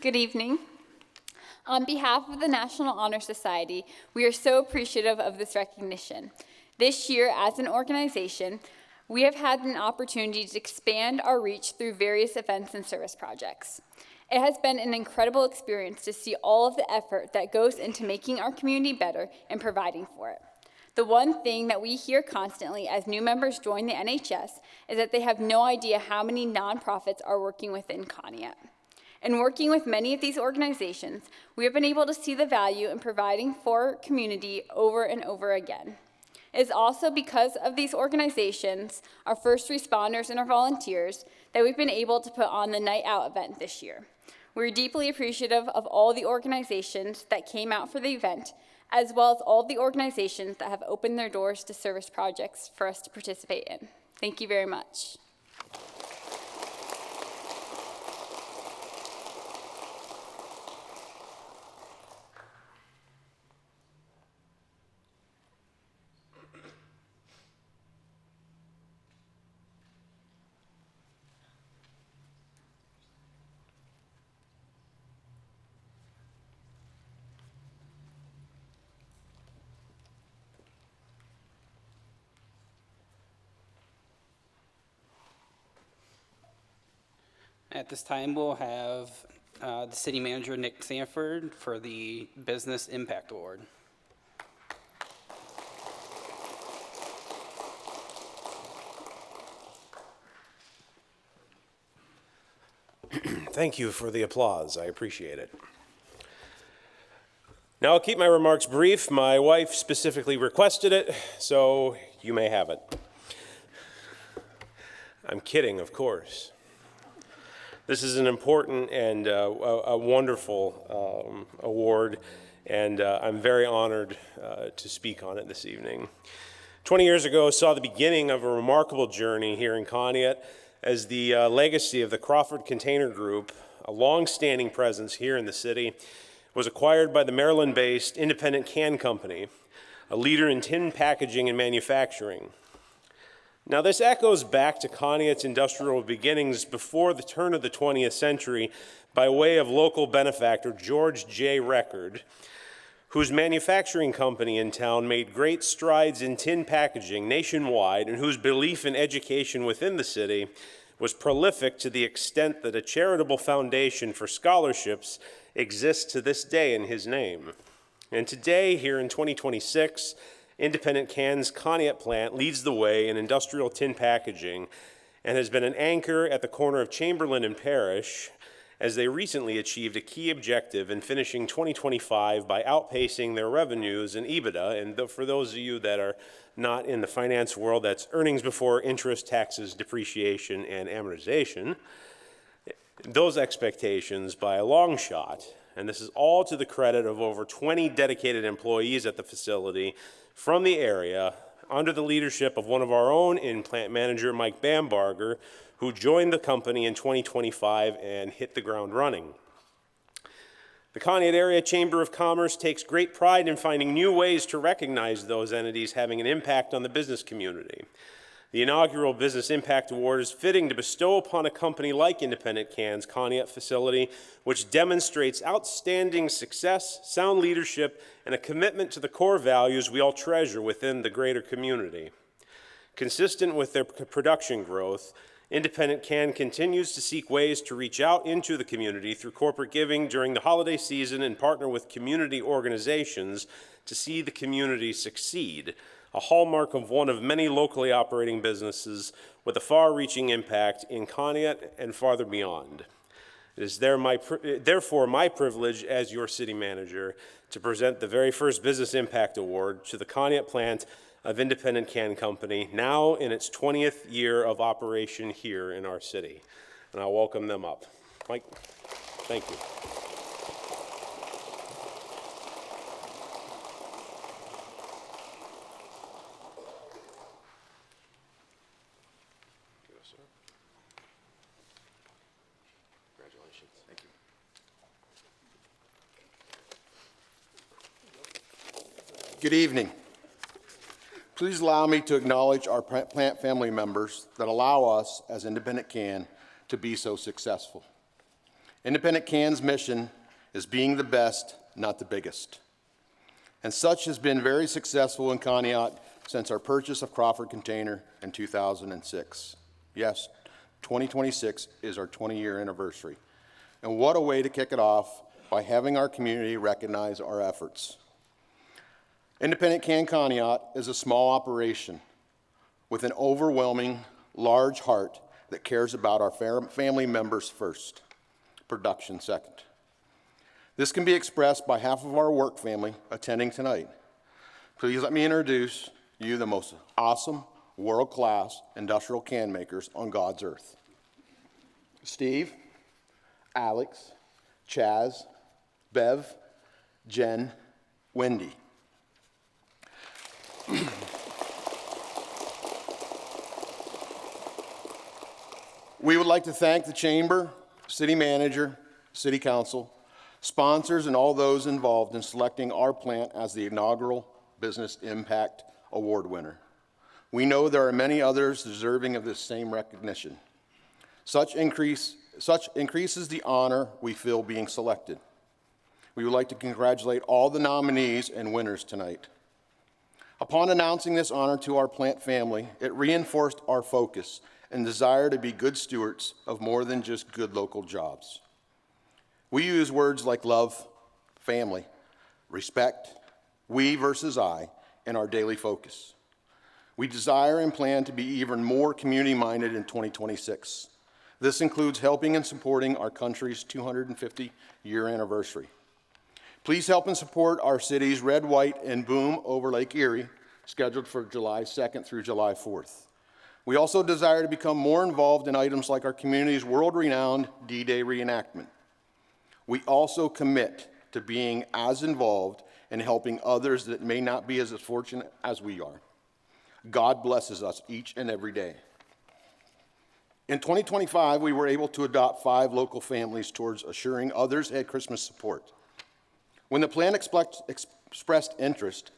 Good evening. On behalf of the National Honor Society, we are so appreciative of this recognition. This year, as an organization, we have had an opportunity to expand our reach through various events and service projects. It has been an incredible experience to see all of the effort that goes into making our community better and providing for it. The one thing that we hear constantly as new members join the NHS is that they have no idea how many nonprofits are working within Conneaut. In working with many of these organizations, we have been able to see the value in providing for our community over and over again. It is also because of these organizations, our first responders and our volunteers, that we've been able to put on the Night Out event this year. We're deeply appreciative of all the organizations that came out for the event, as well as all the organizations that have opened their doors to service projects for us to participate in. Thank you very much. At this time, we'll have the city manager, Nick Sanford, for the Business Impact Award. Thank you for the applause. I appreciate it. Now I'll keep my remarks brief. My wife specifically requested it, so you may have it. I'm kidding, of course. This is an important and a wonderful award, and I'm very honored to speak on it this evening. 20 years ago saw the beginning of a remarkable journey here in Conneaut as the legacy of the Crawford Container Group, a long-standing presence here in the city, was acquired by the Maryland-based Independent Can Company, a leader in tin packaging and manufacturing. Now, this echoes back to Conneaut's industrial beginnings before the turn of the 20th century by way of local benefactor George J. Record, whose manufacturing company in town made great strides in tin packaging nationwide and whose belief in education within the city was prolific to the extent that a charitable foundation for scholarships exists to this day in his name. And today, here in 2026, Independent Can's Conneaut plant leads the way in industrial tin packaging and has been an anchor at the corner of Chamberlain and Parrish as they recently achieved a key objective in finishing 2025 by outpacing their revenues and EBITDA. And for those of you that are not in the finance world, that's earnings before interest, taxes, depreciation, and amortization. Those expectations by a long shot, and this is all to the credit of over 20 dedicated employees at the facility from the area under the leadership of one of our own in-plant manager, Mike Bambarger, who joined the company in 2025 and hit the ground running. The Conneaut Area Chamber of Commerce takes great pride in finding new ways to recognize those entities having an impact on the business community. The inaugural Business Impact Award is fitting to bestow upon a company like Independent Can's Conneaut facility, which demonstrates outstanding success, sound leadership, and a commitment to the core values we all treasure within the greater community. Consistent with their production growth, Independent Can continues to seek ways to reach out into the community through corporate giving during the holiday season and partner with community organizations to see the community succeed, a hallmark of one of many locally operating businesses with a far-reaching impact in Conneaut and farther beyond. It is therefore my privilege as your city manager to present the very first Business Impact Award to the Conneaut plant of Independent Can Company, now in its 20th year of operation here in our city. And I'll welcome them up. Mike, thank you. Congratulations. Thank you. Good evening. Please allow me to acknowledge our plant family members that allow us as Independent Can to be so successful. Independent Can's mission is being the best, not the biggest. And such has been very successful in Conneaut since our purchase of Crawford Container in 2006. Yes, 2026 is our 20-year anniversary. And what a way to kick it off by having our community recognize our efforts. Independent Can Conneaut is a small operation with an overwhelming, large heart that cares about our family members first, production second. This can be expressed by half of our work family attending tonight. Please let me introduce you the most awesome, world-class industrial can makers on God's earth. Steve, Alex, Chaz, Bev, Jen, Wendy. We would like to thank the Chamber, City Manager, City Council, sponsors, and all those involved in selecting our plant as the inaugural Business Impact Award winner. We know there are many others deserving of this same recognition. Such increases the honor we feel being selected. We would like to congratulate all the nominees and winners tonight. Upon announcing this honor to our plant family, it reinforced our focus and desire to be good stewards of more than just good local jobs. We use words like love, family, respect, we versus I in our daily focus. We desire and plan to be even more community-minded in 2026. This includes helping and supporting our country's 250-year anniversary. Please help and support our city's Red, White, and Boom over Lake Erie, scheduled for July 2nd through July 4th. We also desire to become more involved in items like our community's world-renowned D-Day reenactment. We also commit to being as involved in helping others that may not be as fortunate as we are. God blesses us each and every day. In 2025, we were able to adopt 5 local families towards assuring others had Christmas support. When the plan expressed interest,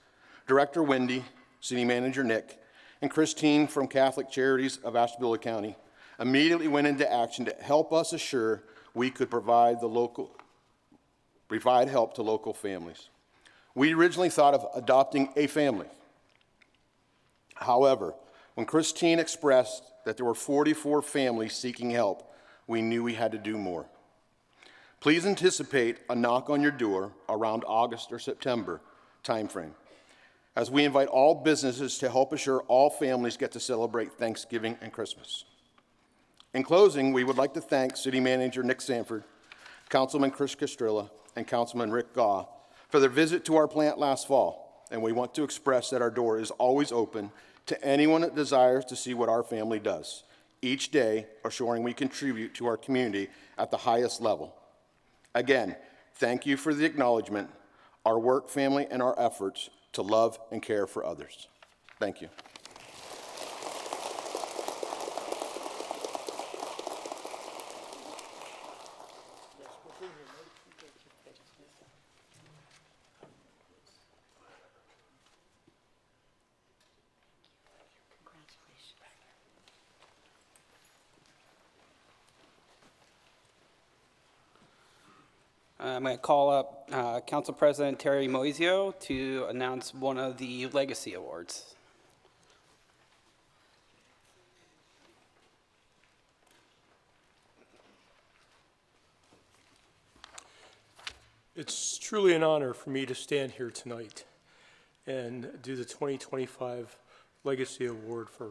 Director Wendy, City Manager Nick, and Christine from Catholic Charities of Ashtabula County immediately went into action to help us assure we could provide help to local families. We originally thought of adopting a family. However, when Christine expressed that there were 44 families seeking help, we knew we had to do more. Please anticipate a knock on your door around August or September timeframe, as we invite all businesses to help assure all families get to celebrate Thanksgiving and Christmas. In closing, we would like to thank City Manager Nick Sanford Councilman Chris Castrilla, and Councilman Rick Gaw for their visit to our plant last fall, and we want to express that our door is always open to anyone that desires to see what our family does, each day assuring we contribute to our community at the highest level. Again, thank you for the acknowledgement, our work, family, and our efforts to love and care for others. Thank you. I'm going to call up Council President Terry Moisio to announce one of the Legacy Awards. It's truly an honor for me to stand here tonight and do the 2025 Legacy Award for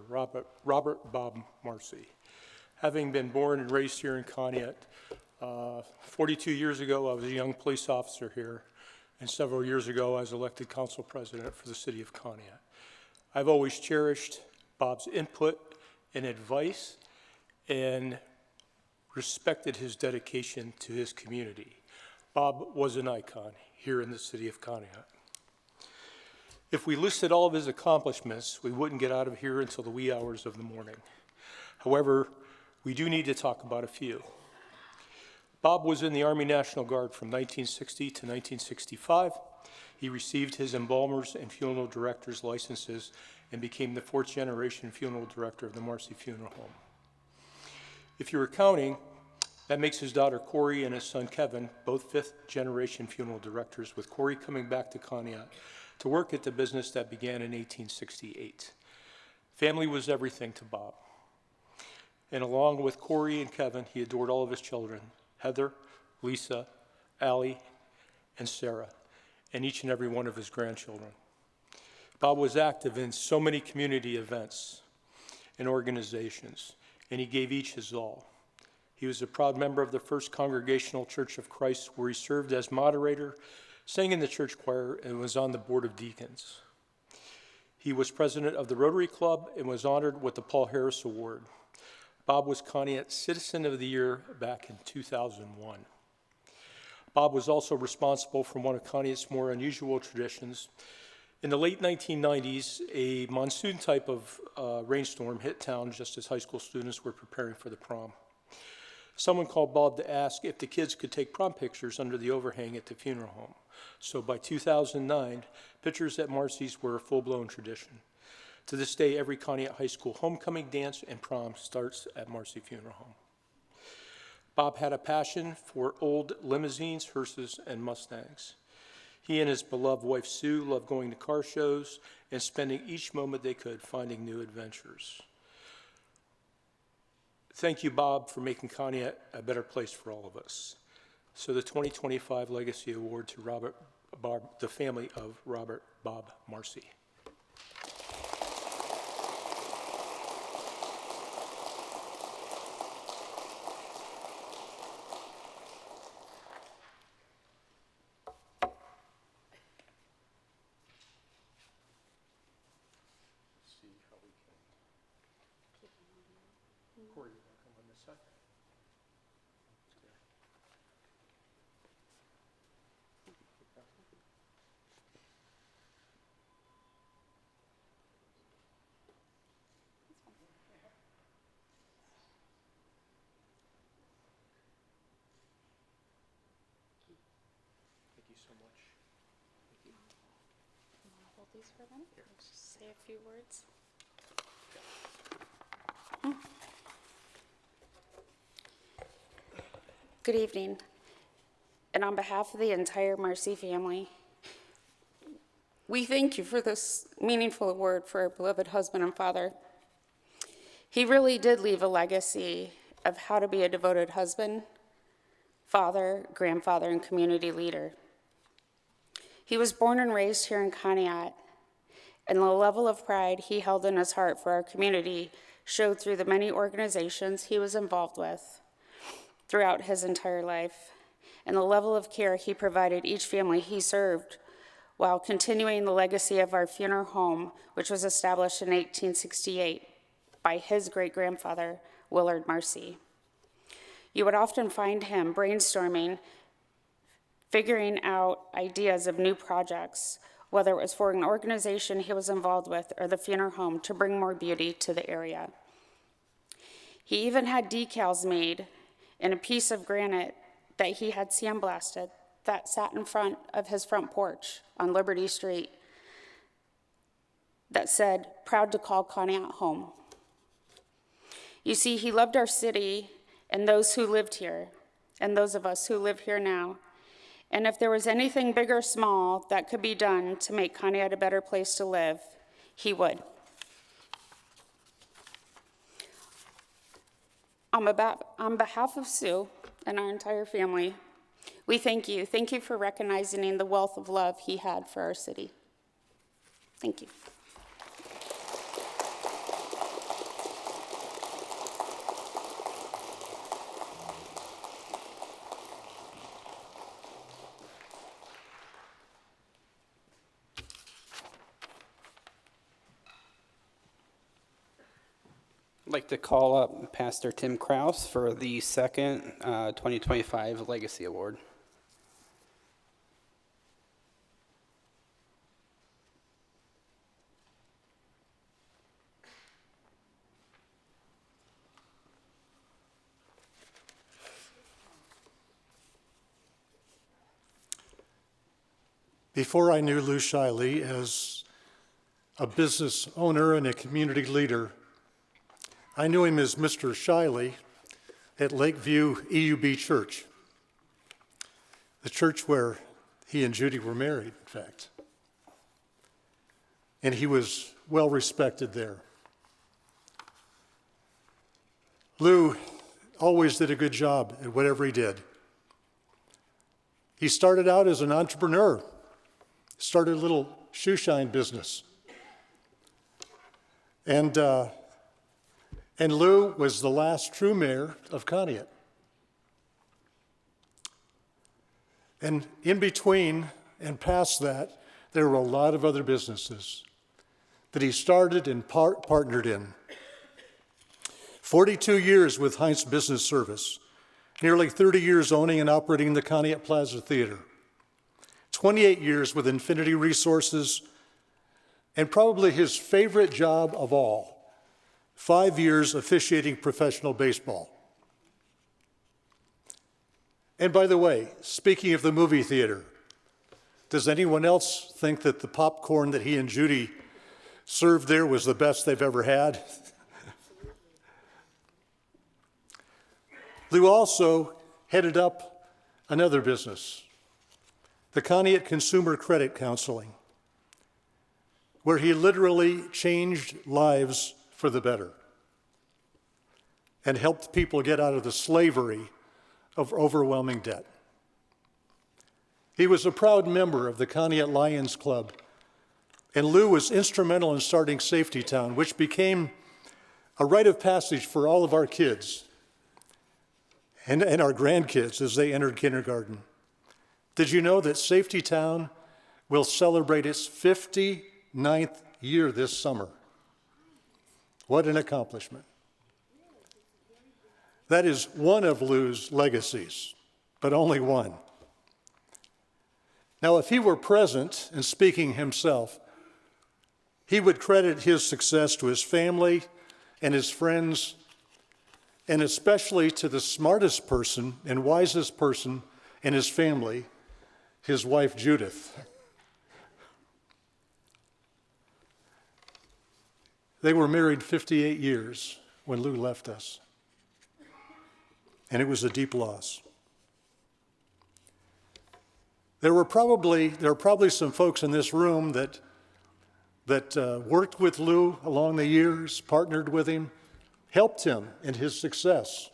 Robert Bob Marcy. Having been born and raised here in Conneaut, 42 years ago, I was a young police officer here, and several years ago, I was elected council president for the city of Conneaut. I've always cherished Bob's input and advice and respected his dedication to his community. Bob was an icon here in the city of Conneaut. If we listed all of his accomplishments, we wouldn't get out of here until the wee hours of the morning. However, we do need to talk about a few. Bob was in the Army National Guard from 1960 to 1965. He received his embalmers and funeral director's licenses and became the 4th generation funeral director of the Marcy Funeral Home. If you're counting, that makes his daughter Corey and his son Kevin both 5th generation funeral directors, with Corey coming back to Conneaut to work at the business that began in 1868. Family was everything to Bob. And along with Corey and Kevin, he adored all of his children, Heather, Lisa, Allie, and Sarah, and each and every one of his grandchildren. Bob was active in so many community events and organizations, and he gave each his all. He was a proud member of the First Congregational Church of Christ, where he served as moderator, sang in the church choir, and was on the board of deacons. He was president of the Rotary Club and was honored with the Paul Harris Award. Bob was Conneaut Citizen of the Year back in 2001. Bob was also responsible for one of Conneaut's more unusual traditions. In the late 1990s, a monsoon type of rainstorm hit town just as high school students were preparing for the prom. Someone called Bob to ask if the kids could take prom pictures under the overhang at the funeral home. So by 2009, pictures at Marcy's were a full-blown tradition. To this day, every Conneaut High School homecoming dance and prom starts at Marcy Funeral Home. Bob had a passion for old limousines, hearses, and Mustangs. He and his beloved wife, Sue, loved going to car shows and spending each moment they could finding new adventures. Thank you, Bob, for making Conneaut a better place for all of us. So the 2025 Legacy Award to the family of Robert Bob Marcy. Corey, you want to come on this side? Thank you so much. Thank you. Hold these for a minute. Just say a few words. Good evening. And on behalf of the entire Marcy family, we thank you for this meaningful award for our beloved husband and father. He really did leave a legacy of how to be a devoted husband, father, grandfather, and community leader. He was born and raised here in Conneaut, and the level of pride he held in his heart for our community showed through the many organizations he was involved with throughout his entire life. and the level of care he provided each family he served, while continuing the legacy of our funeral home, which was established in 1868 by his great-grandfather, Willard Marcy. You would often find him brainstorming, figuring out ideas of new projects, whether it was for an organization he was involved with or the funeral home, to bring more beauty to the area. He even had decals made in a piece of granite that he had sandblasted that sat in front of his front porch on Liberty Street that said, "Proud to call Conneaut home." You see, he loved our city and those who lived here, and those of us who live here now. And if there was anything big or small that could be done to make Conneaut a better place to live, he would. On behalf of Sue and our entire family, we thank you. Thank you for recognizing the wealth of love he had for our city. Thank you. I'd like to call up Pastor Tim Kraus for the second 2025 Legacy Award. Before I knew Lou Shiley as a business owner and a community leader, I knew him as Mr. Shiley at Lakeview EUB Church, the church where he and Judy were married, in fact. And he was well respected there. Lou always did a good job at whatever he did. He started out as an entrepreneur, started a little shoe shine business. And Lou was the last true mayor of Conneaut. And in between and past that, there were a lot of other businesses that he started and partnered in. 42 years with Heinz Business Service, nearly 30 years owning and operating the Conneaut Plaza Theater, 28 years with Infinity Resources, and probably his favorite job of all, 5 years officiating professional baseball. And by the way, speaking of the movie theater, does anyone else think that the popcorn that he and Judy served there was the best they've ever had? Lou also headed up another business, the Conneaut Consumer Credit Counseling, where he literally changed lives for the better and helped people get out of the slavery of overwhelming debt. He was a proud member of the Conneaut Lions Club, and Lou was instrumental in starting Safety Town, which became a rite of passage for all of our kids and our grandkids as they entered kindergarten. Did you know that Safety Town will celebrate its 59th year this summer? What an accomplishment. That is one of Lou's legacies, but only one. Now, if he were present and speaking himself, he would credit his success to his family and his friends, and especially to the smartest person and wisest person in his family, his wife, Judith. They were married 58 years when Lou left us, and it was a deep loss. There are probably some folks in this room that worked with Lou along the years, partnered with him, helped him in his success,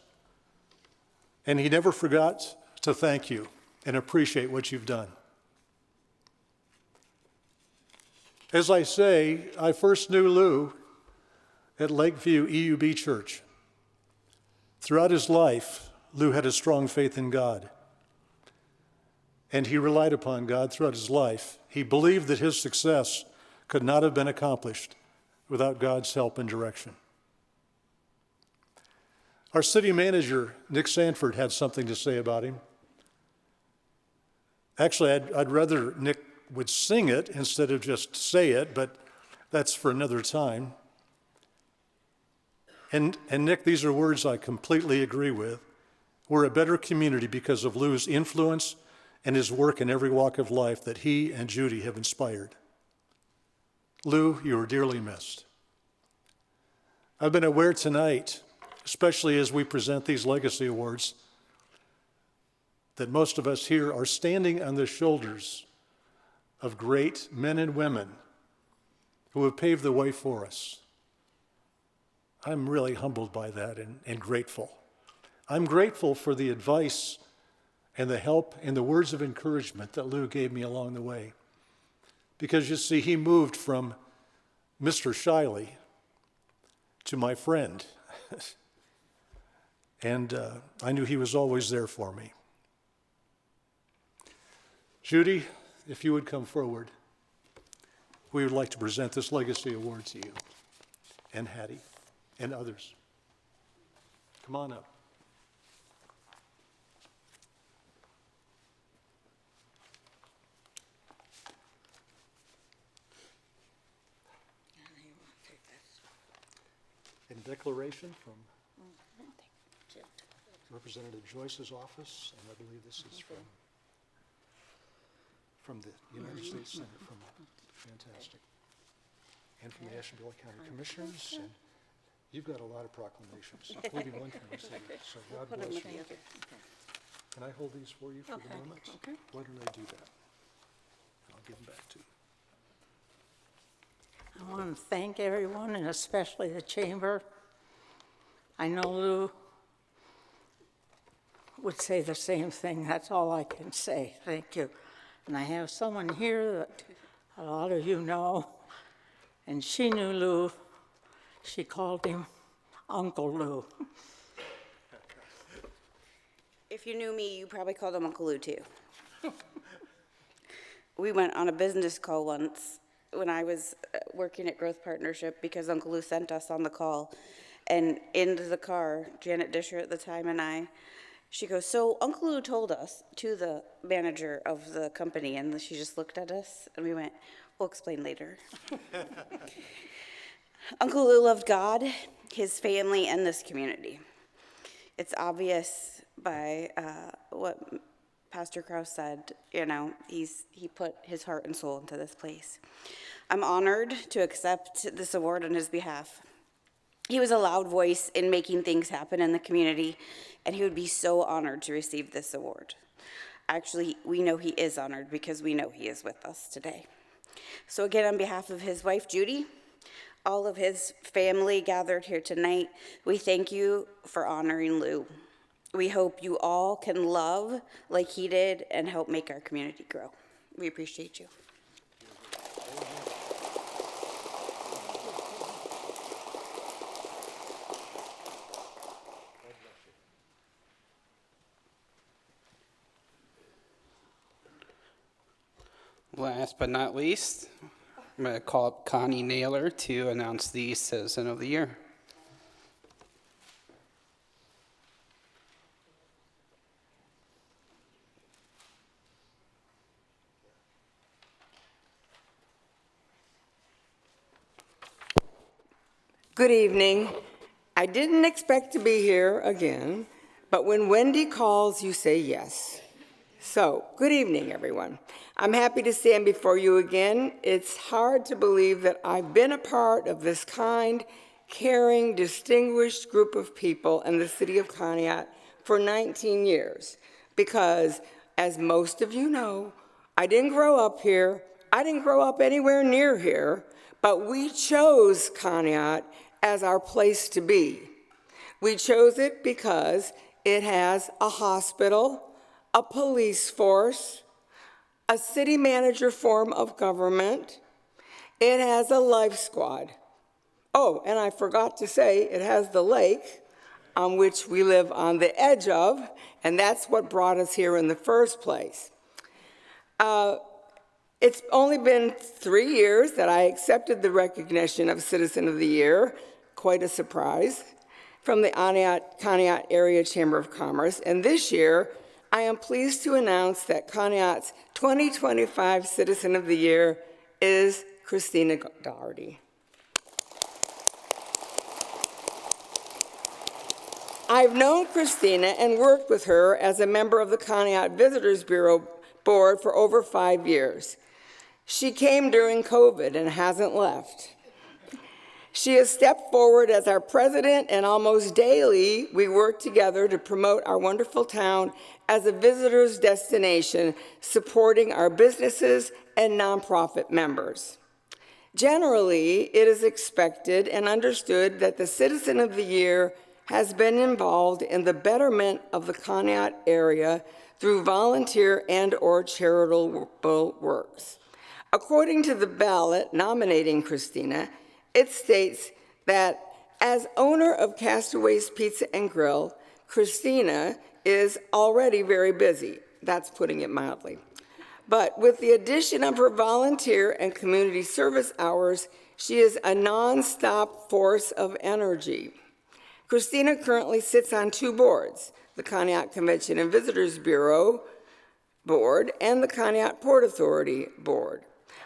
and he never forgot to thank you and appreciate what you've done. As I say, I first knew Lou at Lakeview EUB Church. Throughout his life, Lou had a strong faith in God. and he relied upon God throughout his life. He believed that his success could not have been accomplished without God's help and direction. Our city manager, Nick Sanford, had something to say about him. Actually, I'd rather Nick would sing it instead of just say it, but that's for another time. And Nick, these are words I completely agree with. We're a better community because of Lou's influence and his work in every walk of life that he and Judy have inspired. Lou, you are dearly missed. I've been aware tonight, especially as we present these legacy awards, that most of us here are standing on the shoulders of great men and women who have paved the way for us. I'm really humbled by that and grateful. I'm grateful for the advice and the help and the words of encouragement that Lou gave me along the way. Because you see, he moved from Mr. Shiley to my friend. And I knew he was always there for me. Judy, if you would come forward, we would like to present this legacy award to you, and Hattie, and others. Come on up. In declaration from Representative Joyce's office, and I believe this is from the United States Senate, fantastic. And from the Ashtabula County Commissioners, and you've got a lot of proclamations, including one from the city, so God bless you. Can I hold these for you for the moment? Okay. Why don't I do that? And I'll give them back to you. I want to thank everyone, and especially the chamber. I know Lou would say the same thing. That's all I can say. Thank you. And I have someone here that a lot of you know, and she knew Lou. She called him Uncle Lou. If you knew me, you probably called him Uncle Lou too. We went on a business call once when I was working at Growth Partnership because Uncle Lou sent us on the call. And into the car, Janet Disher at the time and she goes, so Uncle Lou told us to the manager of the company, and she just looked at us and we went, we'll explain later. Uncle Lou loved God, his family, and this community. It's obvious by what Pastor Krause said, you know, he put his heart and soul into this place. I'm honored to accept this award on his behalf. He was a loud voice in making things happen in the community, and he would be so honored to receive this award. Actually, we know he is honored because we know he is with us today. So again, on behalf of his wife, Judy, all of his family gathered here tonight, we thank you for honoring Lou. We hope you all can love like he did and help make our community grow. We appreciate you. Last but not least, I'm going to call up Connie Naylor to announce the Citizen of the Year. Good evening. I didn't expect to be here again, but when Wendy calls, you say yes. So, good evening, everyone. I'm happy to stand before you again. It's hard to believe that I've been a part of this kind, caring, distinguished group of people in the city of Conneaut for 19 years, because, as most of you know, I didn't grow up here. I didn't grow up anywhere near here, but we chose Conneaut as our place to be. We chose it because it has a hospital, a police force, a city manager form of government. It has a life squad. Oh, and I forgot to say, it has the lake on which we live on the edge of, and that's what brought us here in the first place. It's only been 3 years that I accepted the recognition of Citizen of the Year, quite a surprise, from the Conneaut Area Chamber of Commerce. And this year, I am pleased to announce that Conneaut's 2025 Citizen of the Year is Christina Doherty. I've known Christina and worked with her as a member of the Conneaut Visitors Bureau Board for over 5 years. She came during COVID and hasn't left. She has stepped forward as our president, and almost daily we work together to promote our wonderful town as a visitor's destination, supporting our businesses and nonprofit members. Generally, it is expected and understood that the Citizen of the Year has been involved in the betterment of the Conneaut area through volunteer and/or charitable works. According to the ballot nominating Christina, it states that as owner of Castaways Pizza and Grill, Christina is already very busy. That's putting it mildly. But with the addition of her volunteer and community service hours, she is a nonstop force of energy. Christina currently sits on 2 boards, the Conneaut Convention and Visitors Bureau Board and the Conneaut Port Authority Board.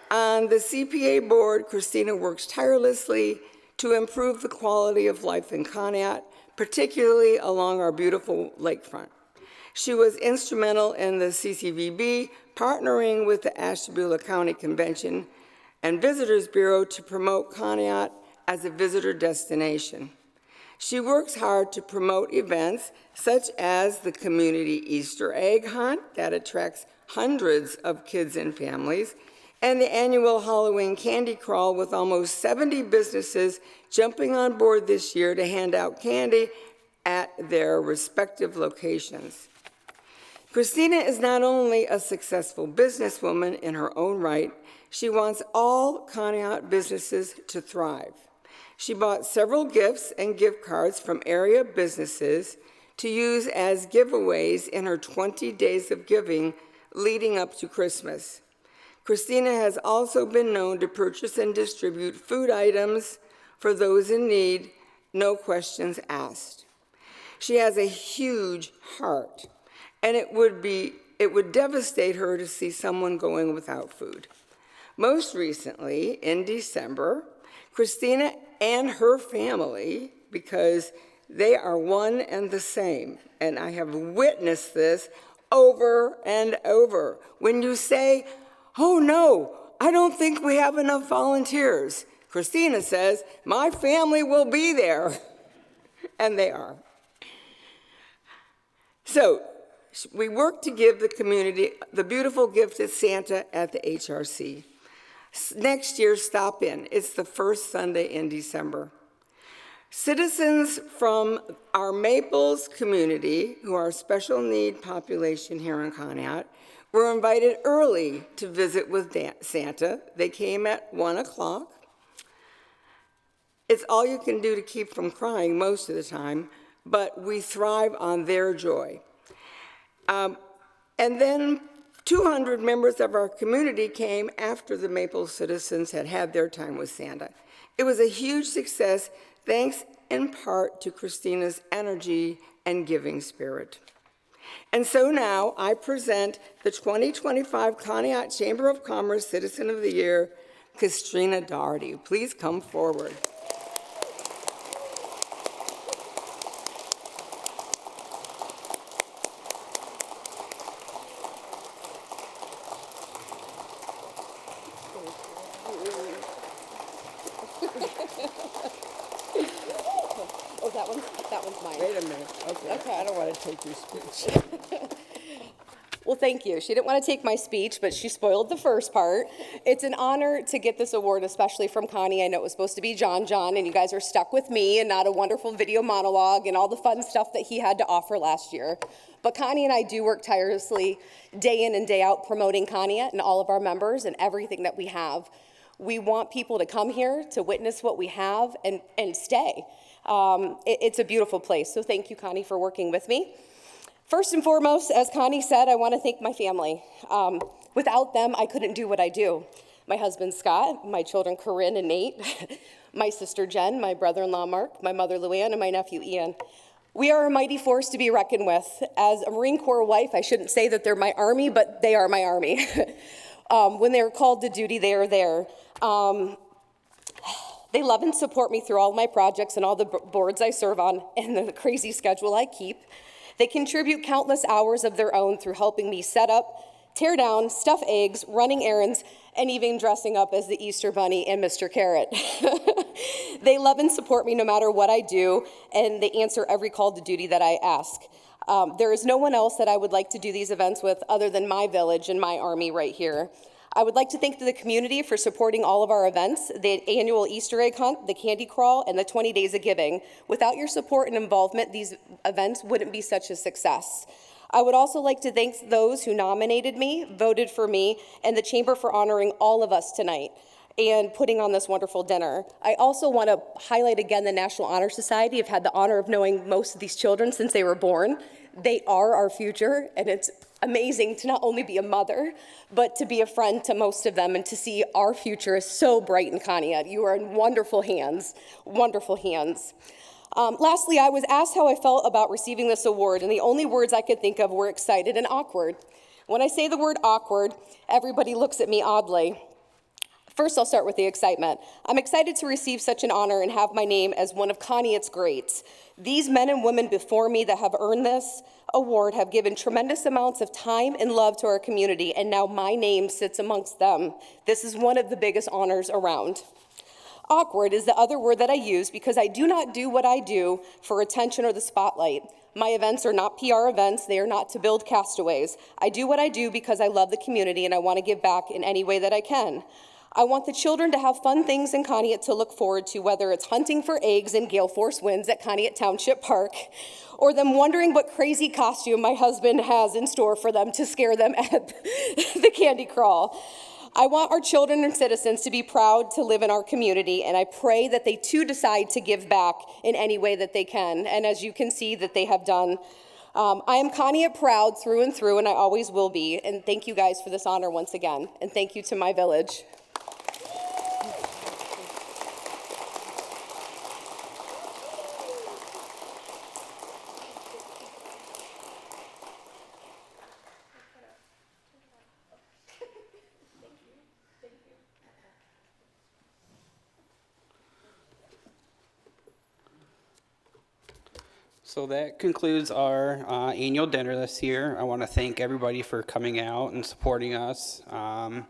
On the CPA board, Christina works tirelessly to improve the quality of life in Conneaut, particularly along our beautiful lakefront. She was instrumental in the CCVB partnering with the Ashtabula County Convention and Visitors Bureau to promote Conneaut as a visitor destination. She works hard to promote events such as the community Easter egg hunt that attracts hundreds of kids and families, and the annual Halloween candy crawl with almost 70 businesses jumping on board this year to hand out candy at their respective locations. Christina is not only a successful businesswoman in her own right, she wants all Conneaut businesses to thrive. She bought several gifts and gift cards from area businesses to use as giveaways in her 20 days of giving leading up to Christmas. Christina has also been known to purchase and distribute food items for those in need, no questions asked. She has a huge heart, and it would devastate her to see someone going without food. Most recently, in December, Christina and her family, because they are one and the same, and I have witnessed this over and over. When you say, "Oh no, I don't think we have enough volunteers," Christina says, "My family will be there." And they are. So we work to give the community the beautiful gift of Santa at the HRC. Next year, stop in. It's the first Sunday in December. Citizens from our Maples community, who are a special need population here in Conneaut, were invited early to visit with Santa. They came at 1 o'clock. It's all you can do to keep from crying most of the time, but we thrive on their joy. And then 200 members of our community came after the Maple citizens had had their time with Santa. It was a huge success, thanks in part to Christina's energy and giving spirit. And so now I present the 2025 Conneaut Chamber of Commerce Citizen of the Year, Christina Doherty. Please come forward. That one's mine. Wait a minute. Okay. I don't want to take your speech. Well, thank you. She didn't want to take my speech, but she spoiled the first part. It's an honor to get this award, especially from Connie. I know it was supposed to be John, and you guys are stuck with me and not a wonderful video monologue and all the fun stuff that he had to offer last year. But Connie and I do work tirelessly day in and day out promoting Conneaut and all of our members and everything that we have. We want people to come here to witness what we have and stay. It's a beautiful place, so thank you, Connie, for working with me. First and foremost, as Connie said, I want to thank my family. Without them, I couldn't do what I do. My husband, Scott, my children, Corinne and Nate, my sister, Jen, my brother-in-law, Mark, my mother, Luann, and my nephew, Ian. We are a mighty force to be reckoned with. As a Marine Corps wife, I shouldn't say that they're my army, but they are my army. When they are called to duty, they are there. They love and support me through all my projects and all the boards I serve on and the crazy schedule I keep. They contribute countless hours of their own through helping me set up, tear down, stuff eggs, running errands, and even dressing up as the Easter Bunny and Mr. Carrot. They love and support me no matter what I do, and they answer every call to duty that I ask. There is no one else that I would like to do these events with other than my village and my army right here. I would like to thank the community for supporting all of our events, the annual Easter egg hunt, the candy crawl, and the 20 days of giving. Without your support and involvement, these events wouldn't be such a success. I would also like to thank those who nominated me, voted for me, and the Chamber for honoring all of us tonight and putting on this wonderful dinner. I also want to highlight again the National Honor Society. I've had the honor of knowing most of these children since they were born. They are our future, and it's amazing to not only be a mother, but to be a friend to most of them and to see our future is so bright in Conneaut. You are in wonderful hands, wonderful hands. Lastly, I was asked how I felt about receiving this award, and the only words I could think of were excited and awkward. When I say the word awkward, everybody looks at me oddly. First, I'll start with the excitement. I'm excited to receive such an honor and have my name as one of Conneaut's greats. These men and women before me that have earned this award have given tremendous amounts of time and love to our community, and now my name sits amongst them. This is one of the biggest honors around. Awkward is the other word that I use because I do not do what I do for attention or the spotlight. My events are not PR events. They are not to build castaways. I do what I do because I love the community and I want to give back in any way that I can. I want the children to have fun things in Conneaut to look forward to, whether it's hunting for eggs in gale force winds at Conneaut Township Park, or them wondering what crazy costume my husband has in store for them to scare them at the candy crawl. I want our children and citizens to be proud to live in our community, and I pray that they too decide to give back in any way that they can, and as you can see that they have done. I am Conneaut proud through and through, and I always will be, and thank you guys for this honor once again, and thank you to my village. So that concludes our annual dinner this year. I want to thank everybody for coming out and supporting us. I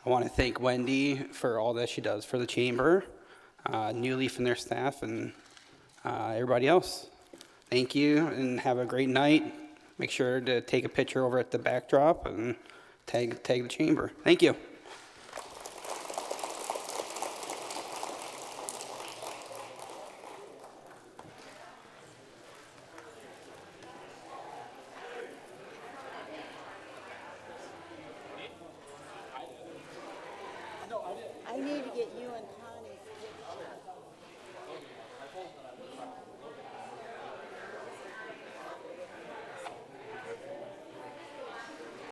want to thank Wendy for all that she does for the chamber, New Leaf and their staff, and everybody else. Thank you and have a great night. Make sure to take a picture over at the backdrop and tag the chamber. Thank you. I need to get you and Connie.